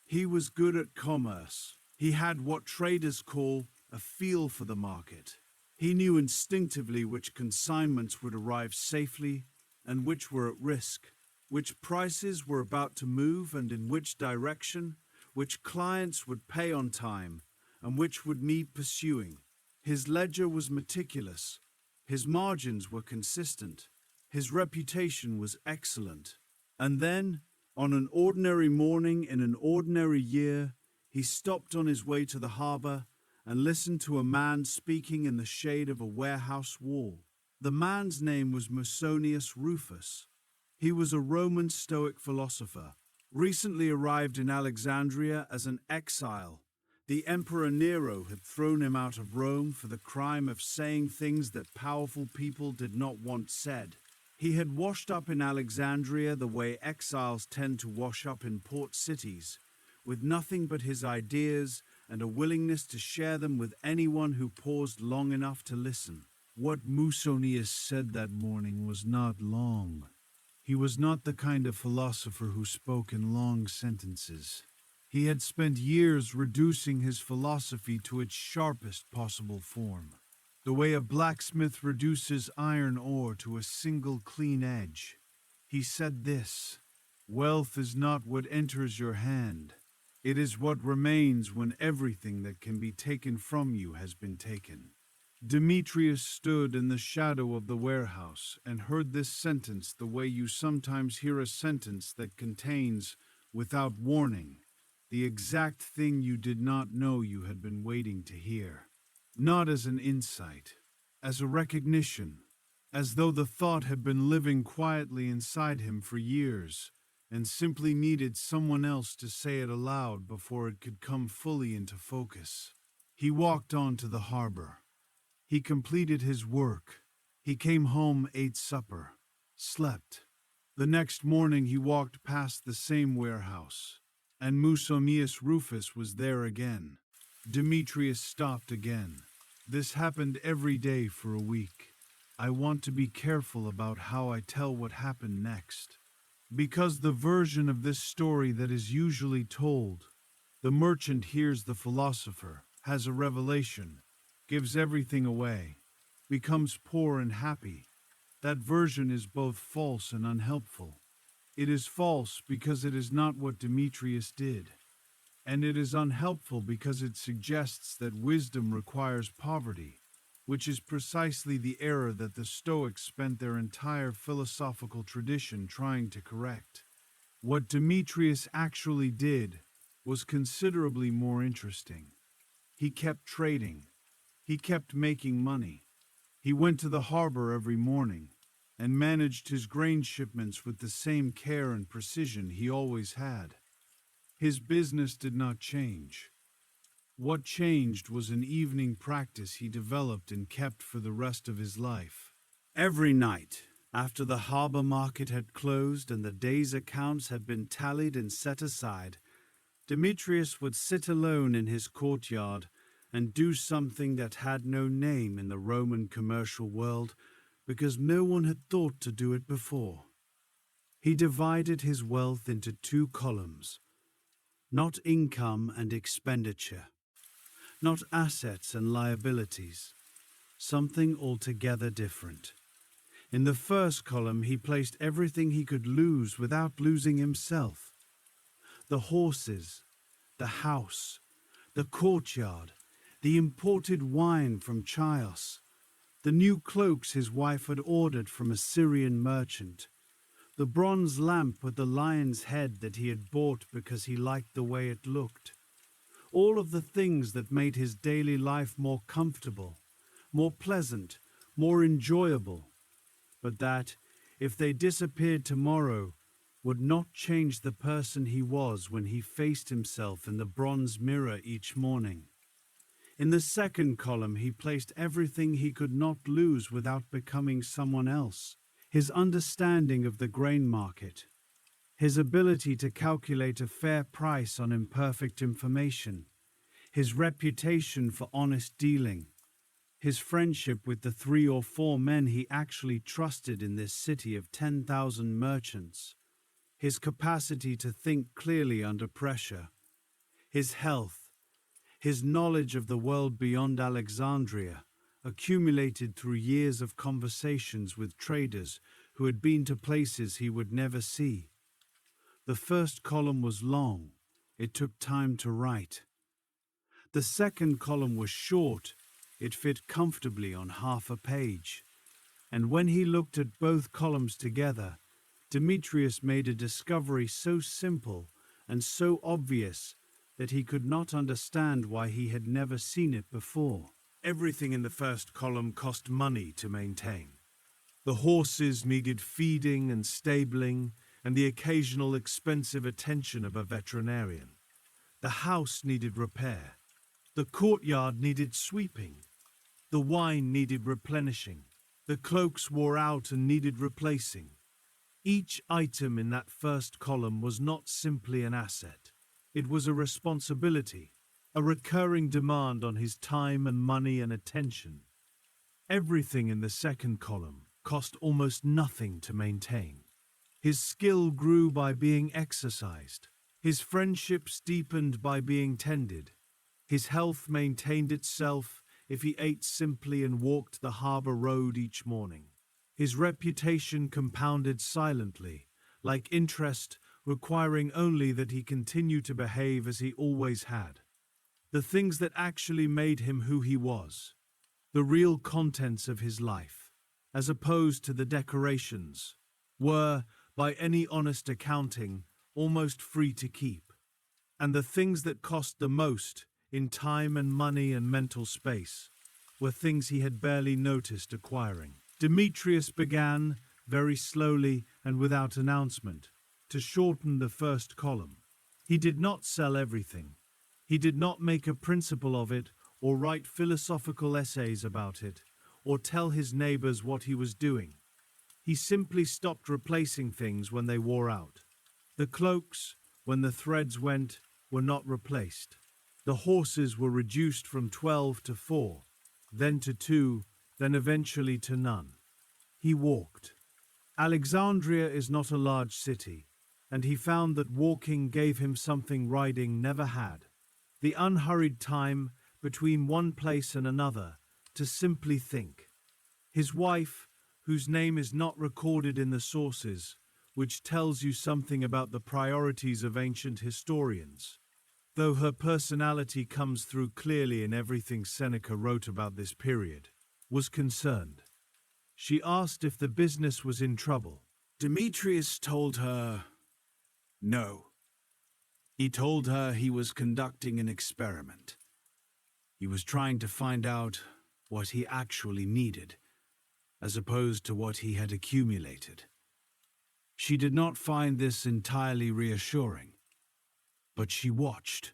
He was good at commerce. He had what traders call a feel for the market. He knew instinctively which consignments would arrive safely and which were at risk, which prices were about to move and in which direction, which clients would pay on time and which would need pursuing. His ledger was meticulous. His margins were consistent. His reputation was excellent. And then, on an ordinary morning in an ordinary year, he stopped on his way to the harbor and listened to a man speaking in the shade of a warehouse wall. The man's name was Musonius Rufus. He was a Roman Stoic philosopher, recently arrived in Alexandria as an exile. The Emperor Nero had thrown him out of Rome for the crime of saying things that powerful people did not want said. He had washed up in Alexandria the way exiles tend to wash up in port cities, with nothing but his ideas and a willingness to share them with anyone who paused long enough to listen. What Musonius said that morning was not long. He was not the kind of philosopher who spoke in long sentences. He had spent years reducing his philosophy to its sharpest possible form, the way a blacksmith reduces iron ore to a single clean edge. He said this: "Wealth is not what enters your hand. It is what remains when everything that can be taken from you has been taken." Demetrius stood in the shadow of the warehouse and heard this sentence the way you sometimes hear a sentence that contains, without warning, the exact thing you did not know you had been waiting to hear. Not as an insight, as a recognition, as though the thought had been living quietly inside him for years and simply needed someone else to say it aloud before it could come fully into focus. He walked on to the harbor. He completed his work. He came home, ate supper, slept. The next morning he walked past the same warehouse, and Musonius Rufus was there again. Demetrius stopped again. This happened every day for a week. I want to be careful about how I tell what happened next, because the version of this story that is usually told, the merchant hears the philosopher, has a revelation, gives everything away, becomes poor and happy. That version is both false and unhelpful. It is false because it is not what Demetrius did, and it is unhelpful because it suggests that wisdom requires poverty, which is precisely the error that the Stoics spent their entire philosophical tradition trying to correct. What Demetrius actually did was considerably more interesting. He kept trading. He kept making money. He went to the harbor every morning and managed his grain shipments with the same care and precision he always had. His business did not change. What changed was an evening practice he developed and kept for the rest of his life. Every night, after the harbor market had closed and the day's accounts had been tallied and set aside, Demetrius would sit alone in his courtyard and do something that had no name in the Roman commercial world because no one had thought to do it before. He divided his wealth into two columns, not income and expenditure, not assets and liabilities, something altogether different. In the first column, he placed everything he could lose without losing himself. The horses, the house, the courtyard, the imported wine from Chios, the new cloaks his wife had ordered from a Syrian merchant, the bronze lamp with the lion's head that he had bought because he liked the way it looked. All of the things that made his daily life more comfortable, more pleasant, more enjoyable, but that, if they disappeared tomorrow, would not change the person he was when he faced himself in the bronze mirror each morning. In the second column, he placed everything he could not lose without becoming someone else: his understanding of the grain market, his ability to calculate a fair price on imperfect information, his reputation for honest dealing, his friendship with the 3 or 4 men he actually trusted in this city of 10,000 merchants, his capacity to think clearly under pressure, his health, his knowledge of the world beyond Alexandria, accumulated through years of conversations with traders who had been to places he would never see. The first column was long. It took time to write. The second column was short. It fit comfortably on half a page. And when he looked at both columns together, Demetrius made a discovery so simple and so obvious that he could not understand why he had never seen it before. Everything in the first column cost money to maintain. The horses needed feeding and stabling and the occasional expensive attention of a veterinarian. The house needed repair. The courtyard needed sweeping. The wine needed replenishing. The cloaks wore out and needed replacing. Each item in that first column was not simply an asset. It was a responsibility, a recurring demand on his time and money and attention. Everything in the second column cost almost nothing to maintain. His skill grew by being exercised. His friendships deepened by being tended. His health maintained itself if he ate simply and walked the harbor road each morning. His reputation compounded silently, like interest, requiring only that he continue to behave as he always had. The things that actually made him who he was, the real contents of his life, as opposed to the decorations, were, by any honest accounting, almost free to keep. And the things that cost the most, in time and money and mental space, were things he had barely noticed acquiring. Demetrius began, very slowly and without announcement, to shorten the first column. He did not sell everything. He did not make a principle of it or write philosophical essays about it or tell his neighbors what he was doing. He simply stopped replacing things when they wore out. The cloaks, when the threads went, were not replaced. The horses were reduced from 12 to 4, then to 2, then eventually to none. He walked. Alexandria is not a large city, and he found that walking gave him something riding never had: the unhurried time between one place and another to simply think. His wife, whose name is not recorded in the sources, which tells you something about the priorities of ancient historians, though her personality comes through clearly in everything Seneca wrote about this period, was concerned. She asked if the business was in trouble. Demetrius told her no. He told her he was conducting an experiment. He was trying to find out what he actually needed, as opposed to what he had accumulated. She did not find this entirely reassuring, but she watched.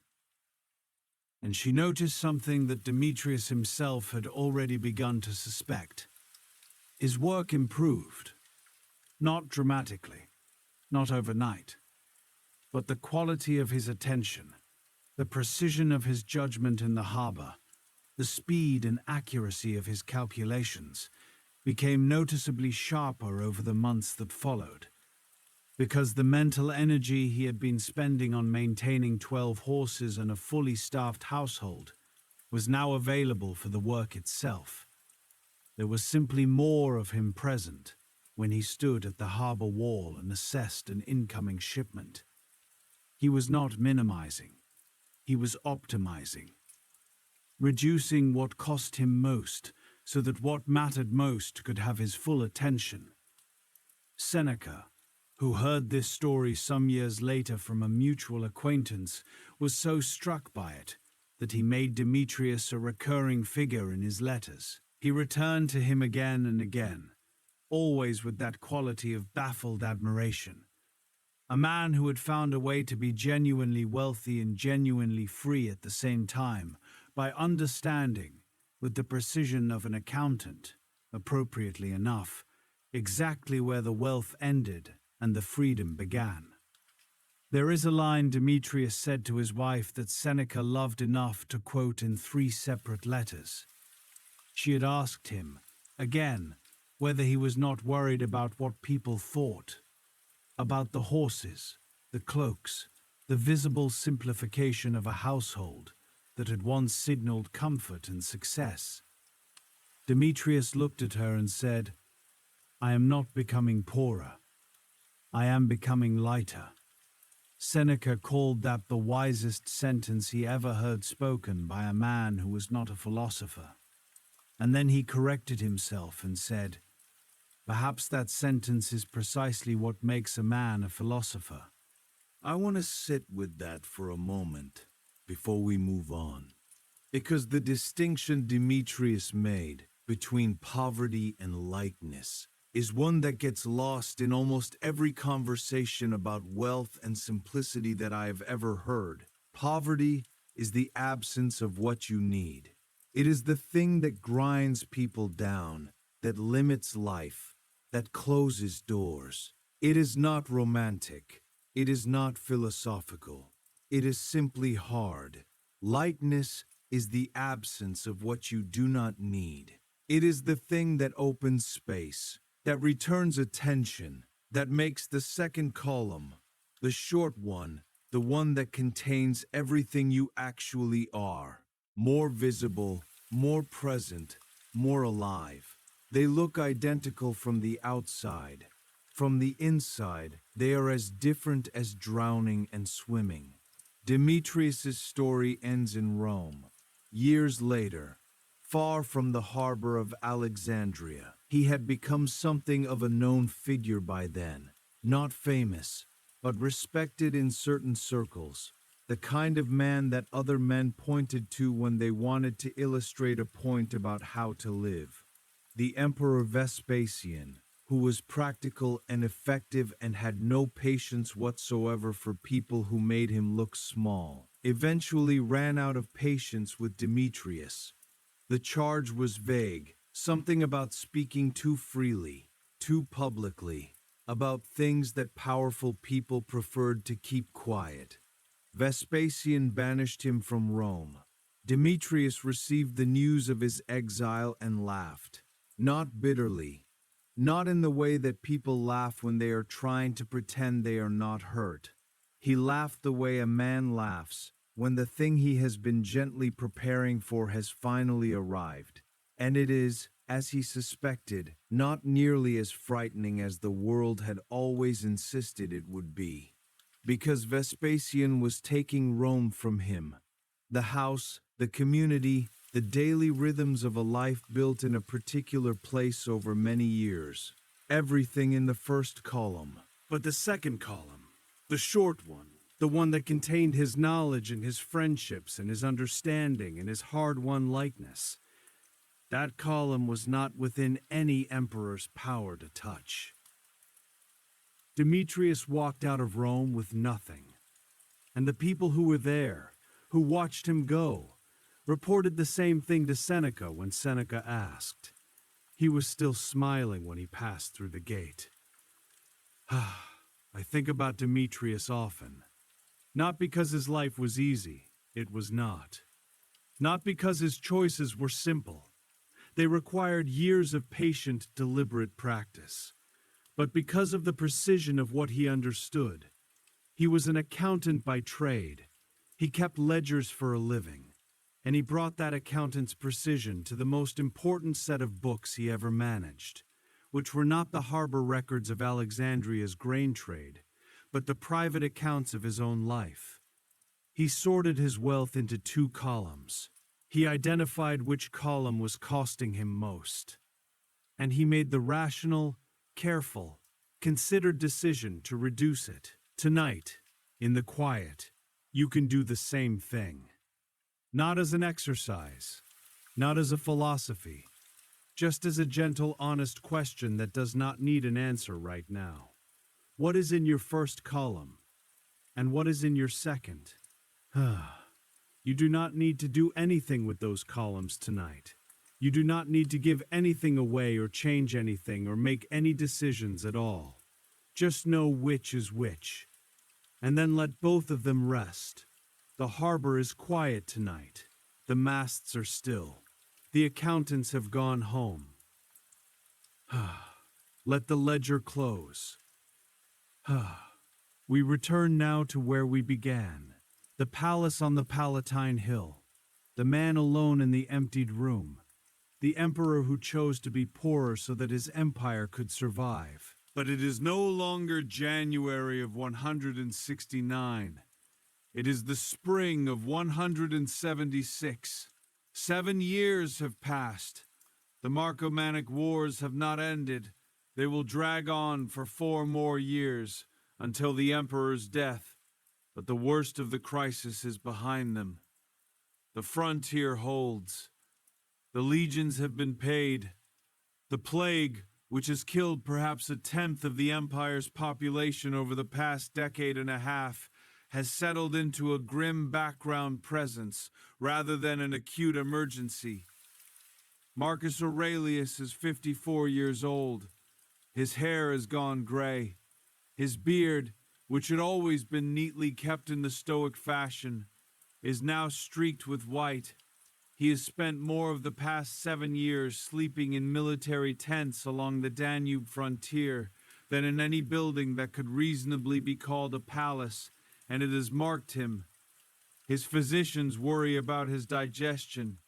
and she noticed something that Demetrius himself had already begun to suspect. His work improved, not dramatically, not overnight, but the quality of his attention, the precision of his judgment in the harbor, the speed and accuracy of his calculations became noticeably sharper over the months that followed, because the mental energy he had been spending on maintaining 12 horses and a fully staffed household was now available for the work itself. There was simply more of him present when he stood at the harbor wall and assessed an incoming shipment. He was not minimizing, he was optimizing, reducing what cost him most so that what mattered most could have his full attention. Seneca, who heard this story some years later from a mutual acquaintance, was so struck by it that he made Demetrius a recurring figure in his letters. He returned to him again and again, always with that quality of baffled admiration. A man who had found a way to be genuinely wealthy and genuinely free at the same time, by understanding, with the precision of an accountant, appropriately enough, exactly where the wealth ended and the freedom began. There is a line Demetrius said to his wife that Seneca loved enough to quote in 3 separate letters. She had asked him, again, whether he was not worried about what people thought, about the horses, the cloaks, the visible simplification of a household that had once signaled comfort and success. Demetrius looked at her and said, "I am not becoming poorer. I am becoming lighter." Seneca called that the wisest sentence he ever heard spoken by a man who was not a philosopher. And then he corrected himself and said, "Perhaps that sentence is precisely what makes a man a philosopher." I want to sit with that for a moment before we move on, because the distinction Demetrius made between poverty and lightness is one that gets lost in almost every conversation about wealth and simplicity that I have ever heard. Poverty is the absence of what you need. It is the thing that grinds people down, that limits life, that closes doors. It is not romantic. It is not philosophical. It is simply hard. Lightness is the absence of what you do not need. It is the thing that opens space, that returns attention, that makes the second column, the short one, the one that contains everything you actually are, more visible, more present, more alive. They look identical from the outside. From the inside, they are as different as drowning and swimming. Demetrius's story ends in Rome. Years later, far from the harbor of Alexandria, he had become something of a known figure by then, not famous, but respected in certain circles, the kind of man that other men pointed to when they wanted to illustrate a point about how to live. The Emperor Vespasian, who was practical and effective and had no patience whatsoever for people who made him look small, eventually ran out of patience with Demetrius. The charge was vague, something about speaking too freely, too publicly, about things that powerful people preferred to keep quiet. Vespasian banished him from Rome. Demetrius received the news of his exile and laughed, not bitterly, not in the way that people laugh when they are trying to pretend they are not hurt. He laughed the way a man laughs when the thing he has been gently preparing for has finally arrived. And it is, as he suspected, not nearly as frightening as the world had always insisted it would be. Because Vespasian was taking Rome from him. The house, the community, the daily rhythms of a life built in a particular place over many years. Everything in the first column. But the second column, the short one, the one that contained his knowledge and his friendships and his understanding and his hard-won likeness, that column was not within any emperor's power to touch. Demetrius walked out of Rome with nothing, and the people who were there, who watched him go, reported the same thing to Seneca when Seneca asked. He was still smiling when he passed through the gate. I think about Demetrius often. Not because his life was easy, it was not. Not because his choices were simple. They required years of patient, deliberate practice. But because of the precision of what he understood. He was an accountant by trade. He kept ledgers for a living. And he brought that accountant's precision to the most important set of books he ever managed, which were not the harbor records of Alexandria's grain trade, but the private accounts of his own life. He sorted his wealth into 2 columns. He identified which column was costing him most. And he made the rational, careful, considered decision to reduce it. Tonight, in the quiet, you can do the same thing. Not as an exercise, not as a philosophy, just as a gentle, honest question that does not need an answer right now. What is in your first column? And what is in your second? You do not need to do anything with those columns tonight. You do not need to give anything away or change anything or make any decisions at all. Just know which is which. And then let both of them rest. The harbor is quiet tonight. The masts are still. The accountants have gone home. Let the ledger close. We return now to where we began. The palace on the Palatine Hill. The man alone in the emptied room. The emperor who chose to be poorer so that his empire could survive. But it is no longer January of 169. It is the spring of 176. 7 years have passed. The Marcomannic wars have not ended. They will drag on for 4 more years, until the emperor's death. But the worst of the crisis is behind them. The frontier holds. The legions have been paid. The plague, which has killed perhaps 1/10 of the empire's population over the past decade and a half, has settled into a grim background presence rather than an acute emergency. Marcus Aurelius is 54 years old. His hair has gone gray. His beard, which had always been neatly kept in the Stoic fashion, is now streaked with white. He has spent more of the past 7 years sleeping in military tents along the Danube frontier than in any building that could reasonably be called a palace, and it has marked him. His physicians worry about his digestion.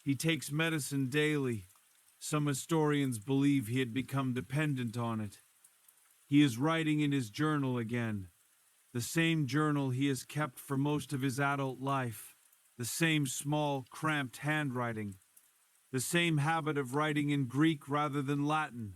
He takes medicine daily. Some historians believe he had become dependent on it. He is writing in his journal again, the same journal he has kept for most of his adult life, the same small, cramped handwriting, the same habit of writing in Greek rather than Latin,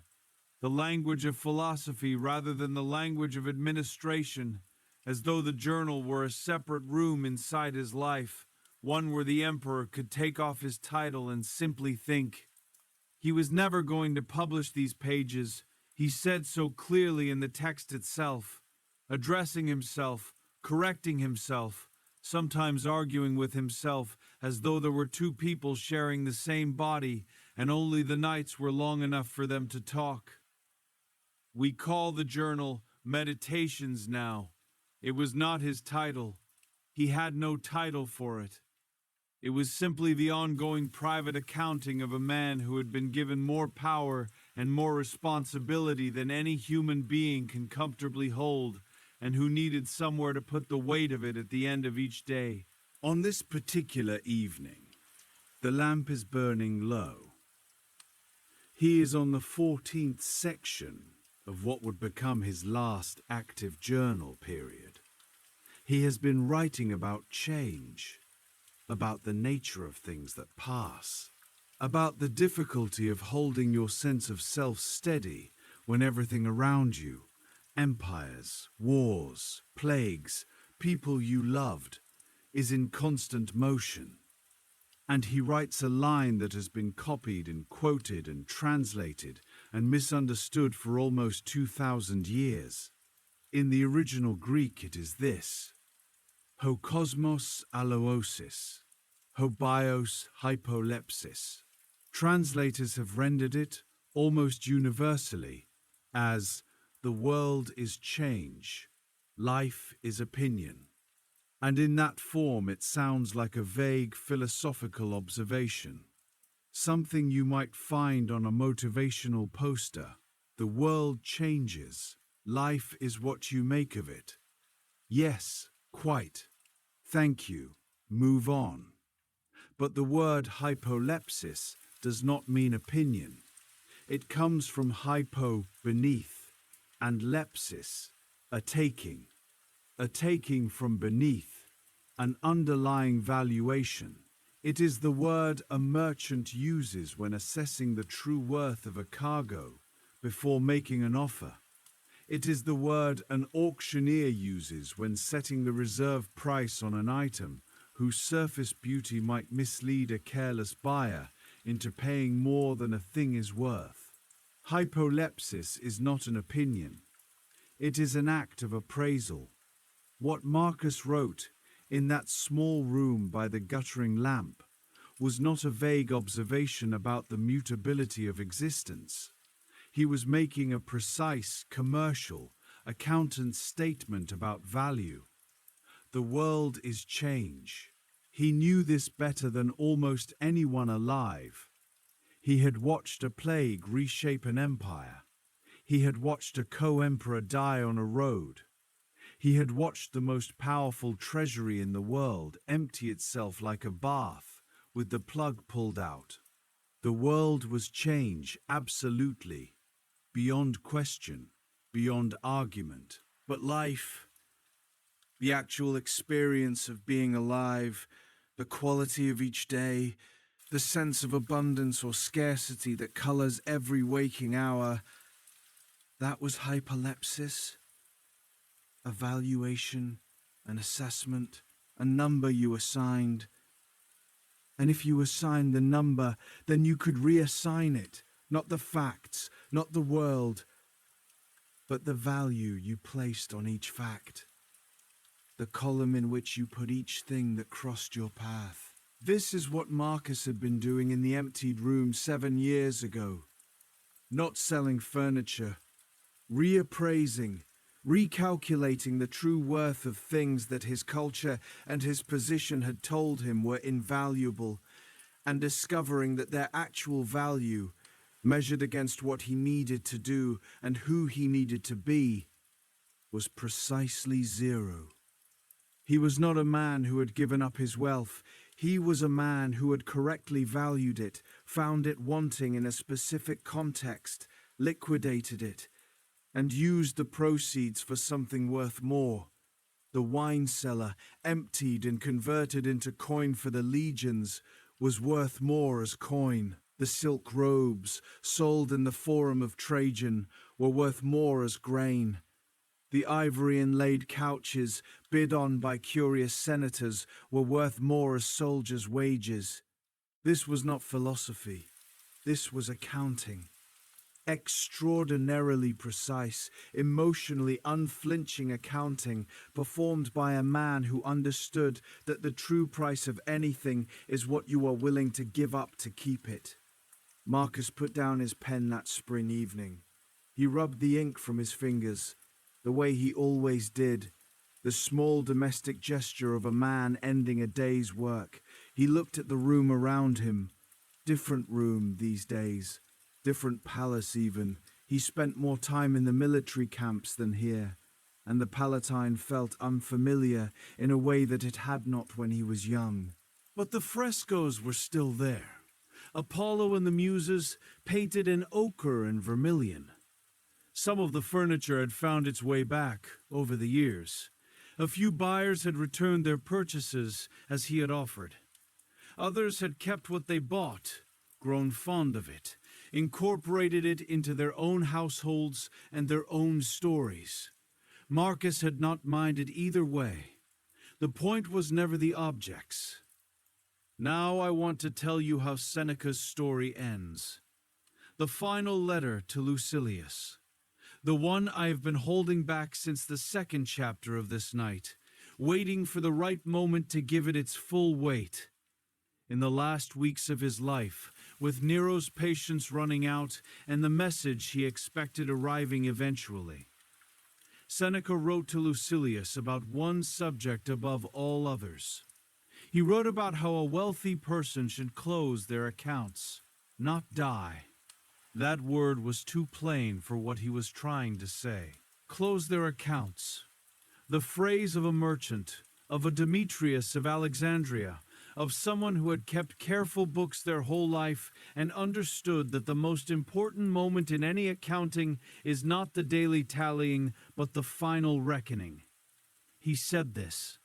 the language of philosophy rather than the language of administration, as though the journal were a separate room inside his life, one where the emperor could take off his title and simply think. He was never going to publish these pages. He said so clearly in the text itself, addressing himself, correcting himself, sometimes arguing with himself as though there were 2 people sharing the same body and only the nights were long enough for them to talk. We call the journal Meditations now. It was not his title. He had no title for it. It was simply the ongoing private accounting of a man who had been given more power and more responsibility than any human being can comfortably hold, and who needed somewhere to put the weight of it at the end of each day. On this particular evening, the lamp is burning low. He is on the 14th section of what would become his last active journal period. He has been writing about change, about the nature of things that pass, about the difficulty of holding your sense of self steady when everything around you, empires, wars, plagues, people you loved, is in constant motion. And he writes a line that has been copied and quoted and translated and misunderstood for almost 2,000 years. In the original Greek it is this: ho cosmos aloosis, ho bios hypolepsis. Translators have rendered it, almost universally, as the world is change, life is opinion. And in that form it sounds like a vague philosophical observation, something you might find on a motivational poster. The world changes, life is what you make of it. Yes, quite. Thank you. Move on. But the word hypolepsis does not mean opinion. It comes from hypo, beneath, and lepsis, a taking from beneath, an underlying valuation. It is the word a merchant uses when assessing the true worth of a cargo before making an offer. It is the word an auctioneer uses when setting the reserve price on an item whose surface beauty might mislead a careless buyer into paying more than a thing is worth. Hypolepsis is not an opinion. It is an act of appraisal. What Marcus wrote in that small room by the guttering lamp was not a vague observation about the mutability of existence. He was making a precise, commercial, accountant's statement about value. The world is change. He knew this better than almost anyone alive. He had watched a plague reshape an empire. He had watched a co-emperor die on a road. He had watched the most powerful treasury in the world empty itself like a bath, with the plug pulled out. The world was change, absolutely, beyond question, beyond argument. But life, the actual experience of being alive, the quality of each day, the sense of abundance or scarcity that colors every waking hour, that was hypolepsis. A valuation, an assessment, a number you assigned. And if you assigned the number, then you could reassign it, not the facts, not the world, but the value you placed on each fact, the column in which you put each thing that crossed your path. This is what Marcus had been doing in the emptied room 7 years ago. Not selling furniture, reappraising, recalculating the true worth of things that his culture and his position had told him were invaluable, and discovering that their actual value, measured against what he needed to do and who he needed to be, was precisely zero. He was not a man who had given up his wealth. He was a man who had correctly valued it, found it wanting in a specific context, liquidated it, and used the proceeds for something worth more. The wine cellar, emptied and converted into coin for the legions, was worth more as coin. The silk robes, sold in the Forum of Trajan, were worth more as grain. The ivory-inlaid couches, bid on by curious senators, were worth more as soldiers' wages. This was not philosophy. This was accounting. Extraordinarily precise, emotionally unflinching accounting performed by a man who understood that the true price of anything is what you are willing to give up to keep it. Marcus put down his pen that spring evening. He rubbed the ink from his fingers, the way he always did, the small domestic gesture of a man ending a day's work. He looked at the room around him. Different room these days. Different palace even. He spent more time in the military camps than here, and the Palatine felt unfamiliar in a way that it had not when he was young. But the frescoes were still there. Apollo and the Muses painted in ochre and vermilion. Some of the furniture had found its way back over the years. A few buyers had returned their purchases as he had offered. Others had kept what they bought, grown fond of it, incorporated it into their own households and their own stories. Marcus had not minded either way. The point was never the objects. Now I want to tell you how Seneca's story ends. The final letter to Lucilius. The one I have been holding back since the second chapter of this night, waiting for the right moment to give it its full weight. In the last weeks of his life, with Nero's patience running out and the message he expected arriving eventually, Seneca wrote to Lucilius about one subject above all others. He wrote about how a wealthy person should close their accounts, not die. That word was too plain for what he was trying to say. Close their accounts. The phrase of a merchant, of a Demetrius of Alexandria, of someone who had kept careful books their whole life and understood that the most important moment in any accounting is not the daily tallying, but the final reckoning. He said this: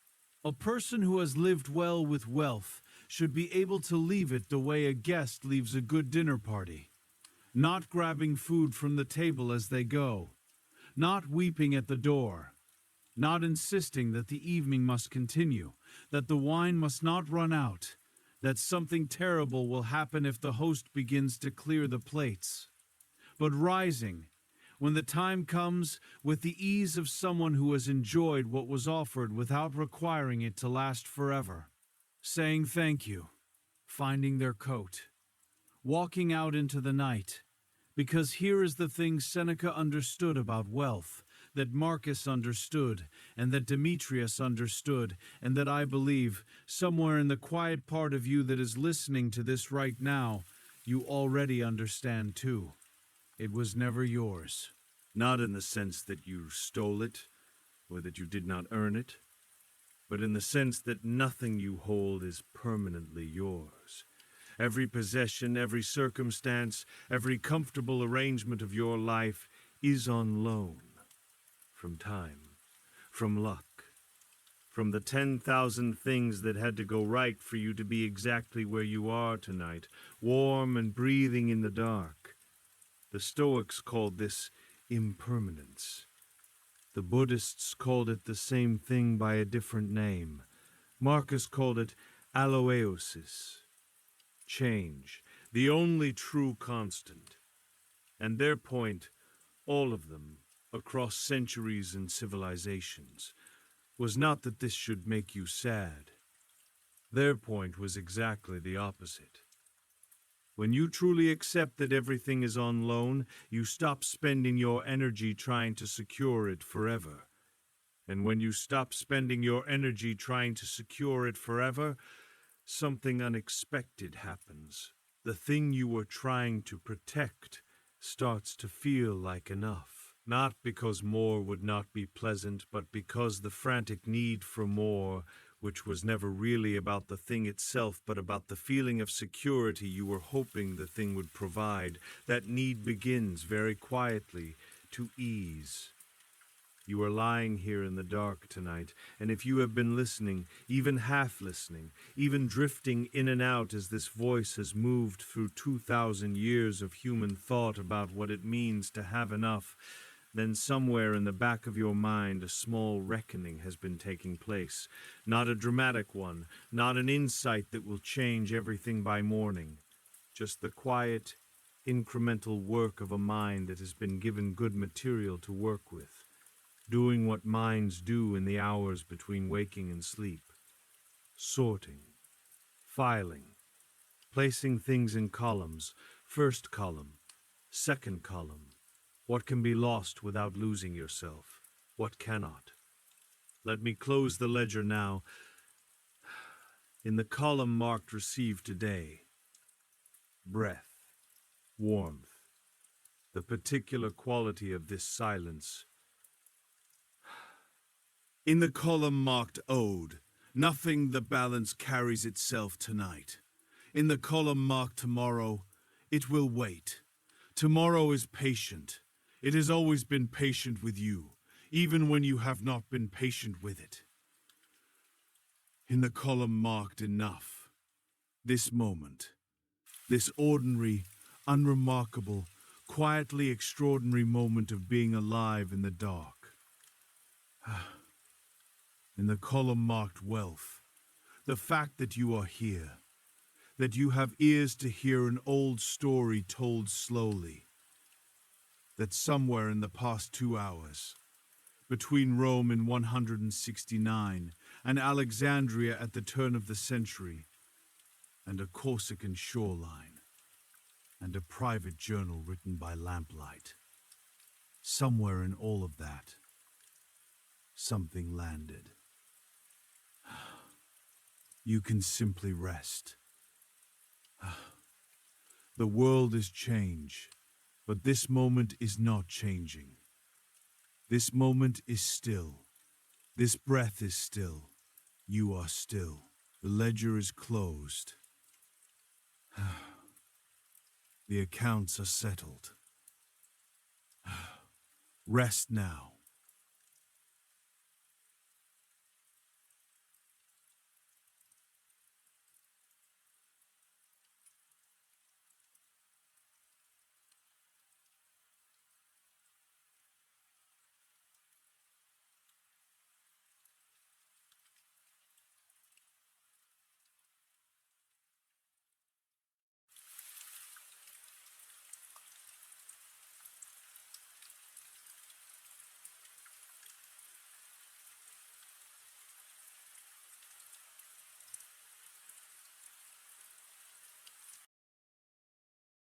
"A person who has lived well with wealth should be able to leave it the way a guest leaves a good dinner party, not grabbing food from the table as they go, not weeping at the door, not insisting that the evening must continue, that the wine must not run out, that something terrible will happen if the host begins to clear the plates, but rising, when the time comes, with the ease of someone who has enjoyed what was offered without requiring it to last forever, saying thank you, finding their coat, walking out into the night, because here is the thing Seneca understood about wealth, that Marcus understood, and that Demetrius understood, and that I believe, somewhere in the quiet part of you that is listening to this right now, you already understand too. It was never yours." Not in the sense that you stole it, or that you did not earn it, but in the sense that nothing you hold is permanently yours. Every possession, every circumstance, every comfortable arrangement of your life is on loan. From time, from luck, from the 10,000 things that had to go right for you to be exactly where you are tonight, warm and breathing in the dark. The Stoics called this impermanence. The Buddhists called it the same thing by a different name. Marcus called it aloeosis, change, the only true constant. And their point, all of them, across centuries and civilizations, was not that this should make you sad. Their point was exactly the opposite. When you truly accept that everything is on loan, you stop spending your energy trying to secure it forever. And when you stop spending your energy trying to secure it forever, something unexpected happens. The thing you were trying to protect starts to feel like enough. Not because more would not be pleasant, but because the frantic need for more, which was never really about the thing itself, but about the feeling of security you were hoping the thing would provide, that need begins very quietly to ease. You are lying here in the dark tonight, and if you have been listening, even half listening, even drifting in and out as this voice has moved through 2,000 years of human thought about what it means to have enough, then somewhere in the back of your mind a small reckoning has been taking place. Not a dramatic one, not an insight that will change everything by morning. Just the quiet, incremental work of a mind that has been given good material to work with, doing what minds do in the hours between waking and sleep. Sorting, filing, placing things in columns, first column, second column. What can be lost without losing yourself? What cannot? Let me close the ledger now. In the column marked Received Today, breath, warmth, the particular quality of this silence. In the column marked Ode, nothing the balance carries itself tonight. In the column marked Tomorrow, it will wait. Tomorrow is patient. It has always been patient with you, even when you have not been patient with it. In the column marked Enough, this moment, this ordinary, unremarkable, quietly extraordinary moment of being alive in the dark. In the column marked Wealth, the fact that you are here, that you have ears to hear an old story told slowly, that somewhere in the past 2 hours, between Rome in 169 and Alexandria at the turn of the century, and a Corsican shoreline, and a private journal written by lamplight. Somewhere in all of that, something landed. You can simply rest. The world is change, but this moment is not changing. This moment is still. This breath is still. You are still. The ledger is closed. The accounts are settled. Rest now.